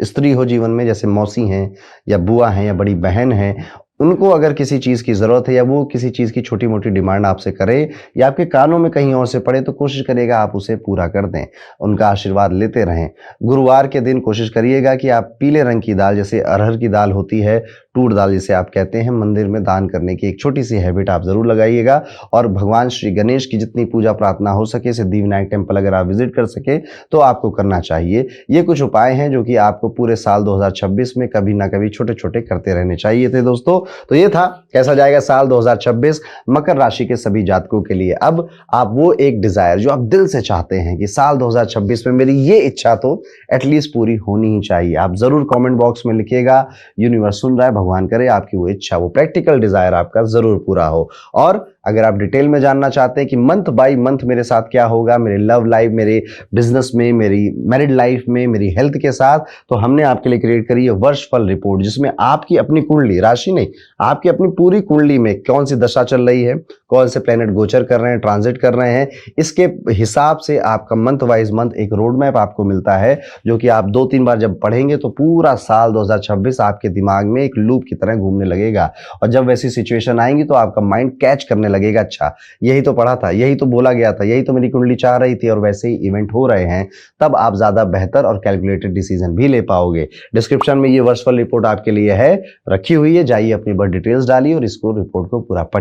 स्त्री हो जीवन में, जैसे मौसी हैं या बुआ हैं या बड़ी बहन हैं, उनको अगर किसी चीज़ की ज़रूरत है या वो किसी चीज़ की छोटी मोटी डिमांड आपसे करे या आपके कानों में कहीं और से पड़े तो कोशिश करिएगा आप उसे पूरा कर दें, उनका आशीर्वाद लेते रहें। गुरुवार के दिन कोशिश करिएगा कि आप पीले रंग की दाल, जैसे अरहर की दाल होती है, टूट दाल जिसे आप कहते हैं, मंदिर में दान करने की एक छोटी सी हैबिट आप ज़रूर लगाइएगा। और भगवान श्री गणेश की जितनी पूजा प्रार्थना हो सके, सिद्धिविनायक टेम्पल अगर आप विजिट कर सके तो आपको करना चाहिए। ये कुछ उपाय हैं जो कि आपको पूरे साल 2026 में कभी ना कभी छोटे छोटे करते रहने चाहिए थे दोस्तों। तो ये था कैसा जाएगा साल 2026 मकर राशि के सभी जातकों के लिए। अब आप वो एक डिजायर जो आप दिल से चाहते हैं कि साल 2026 में मेरी ये इच्छा तो एटलीस्ट पूरी होनी ही चाहिए, आप जरूर कमेंट बॉक्स में लिखिएगा। यूनिवर्स सुन रहा है, भगवान करे आपकी वो इच्छा, वो प्रैक्टिकल डिजायर आपका जरूर पूरा हो। और अगर आप डिटेल में जानना चाहते हैं कि मंथ बाय मंथ मेरे साथ क्या होगा, मेरे लव लाइफ, मेरे बिजनेस में, मेरी मैरिड लाइफ में, मेरी हेल्थ के साथ, तो हमने आपके लिए क्रिएट करी है वर्षफल रिपोर्ट, जिसमें आपकी अपनी कुंडली, राशि नहीं, आपकी अपनी पूरी कुंडली में कौन सी दशा चल रही है, कौन से प्लेनेट गोचर कर रहे हैं, ट्रांजिट कर रहे हैं, इसके हिसाब से आपका मंथ वाइज मंथ एक रोड मैप आपको मिलता है, जो कि आप 2-3 बार जब पढ़ेंगे तो पूरा साल 2026 आपके दिमाग में एक लूप की तरह घूमने लगेगा। और जब वैसी सिचुएशन आएंगी तो आपका माइंड कैच करने लगेगा, अच्छा यही तो पढ़ा था, यही तो बोला गया था, यही तो मेरी कुंडली चाह रही थी और वैसे ही इवेंट हो रहे हैं। तब आप ज्यादा बेहतर और कैलकुलेटेड डिसीजन भी ले पाओगे। डिस्क्रिप्शन में ये वर्चुअल रिपोर्ट आपके लिए है, रखी हुई है, जाइए अपनी बर्थ डिटेल्स डालिए और इसको रिपोर्ट को पूरा पढ़िए।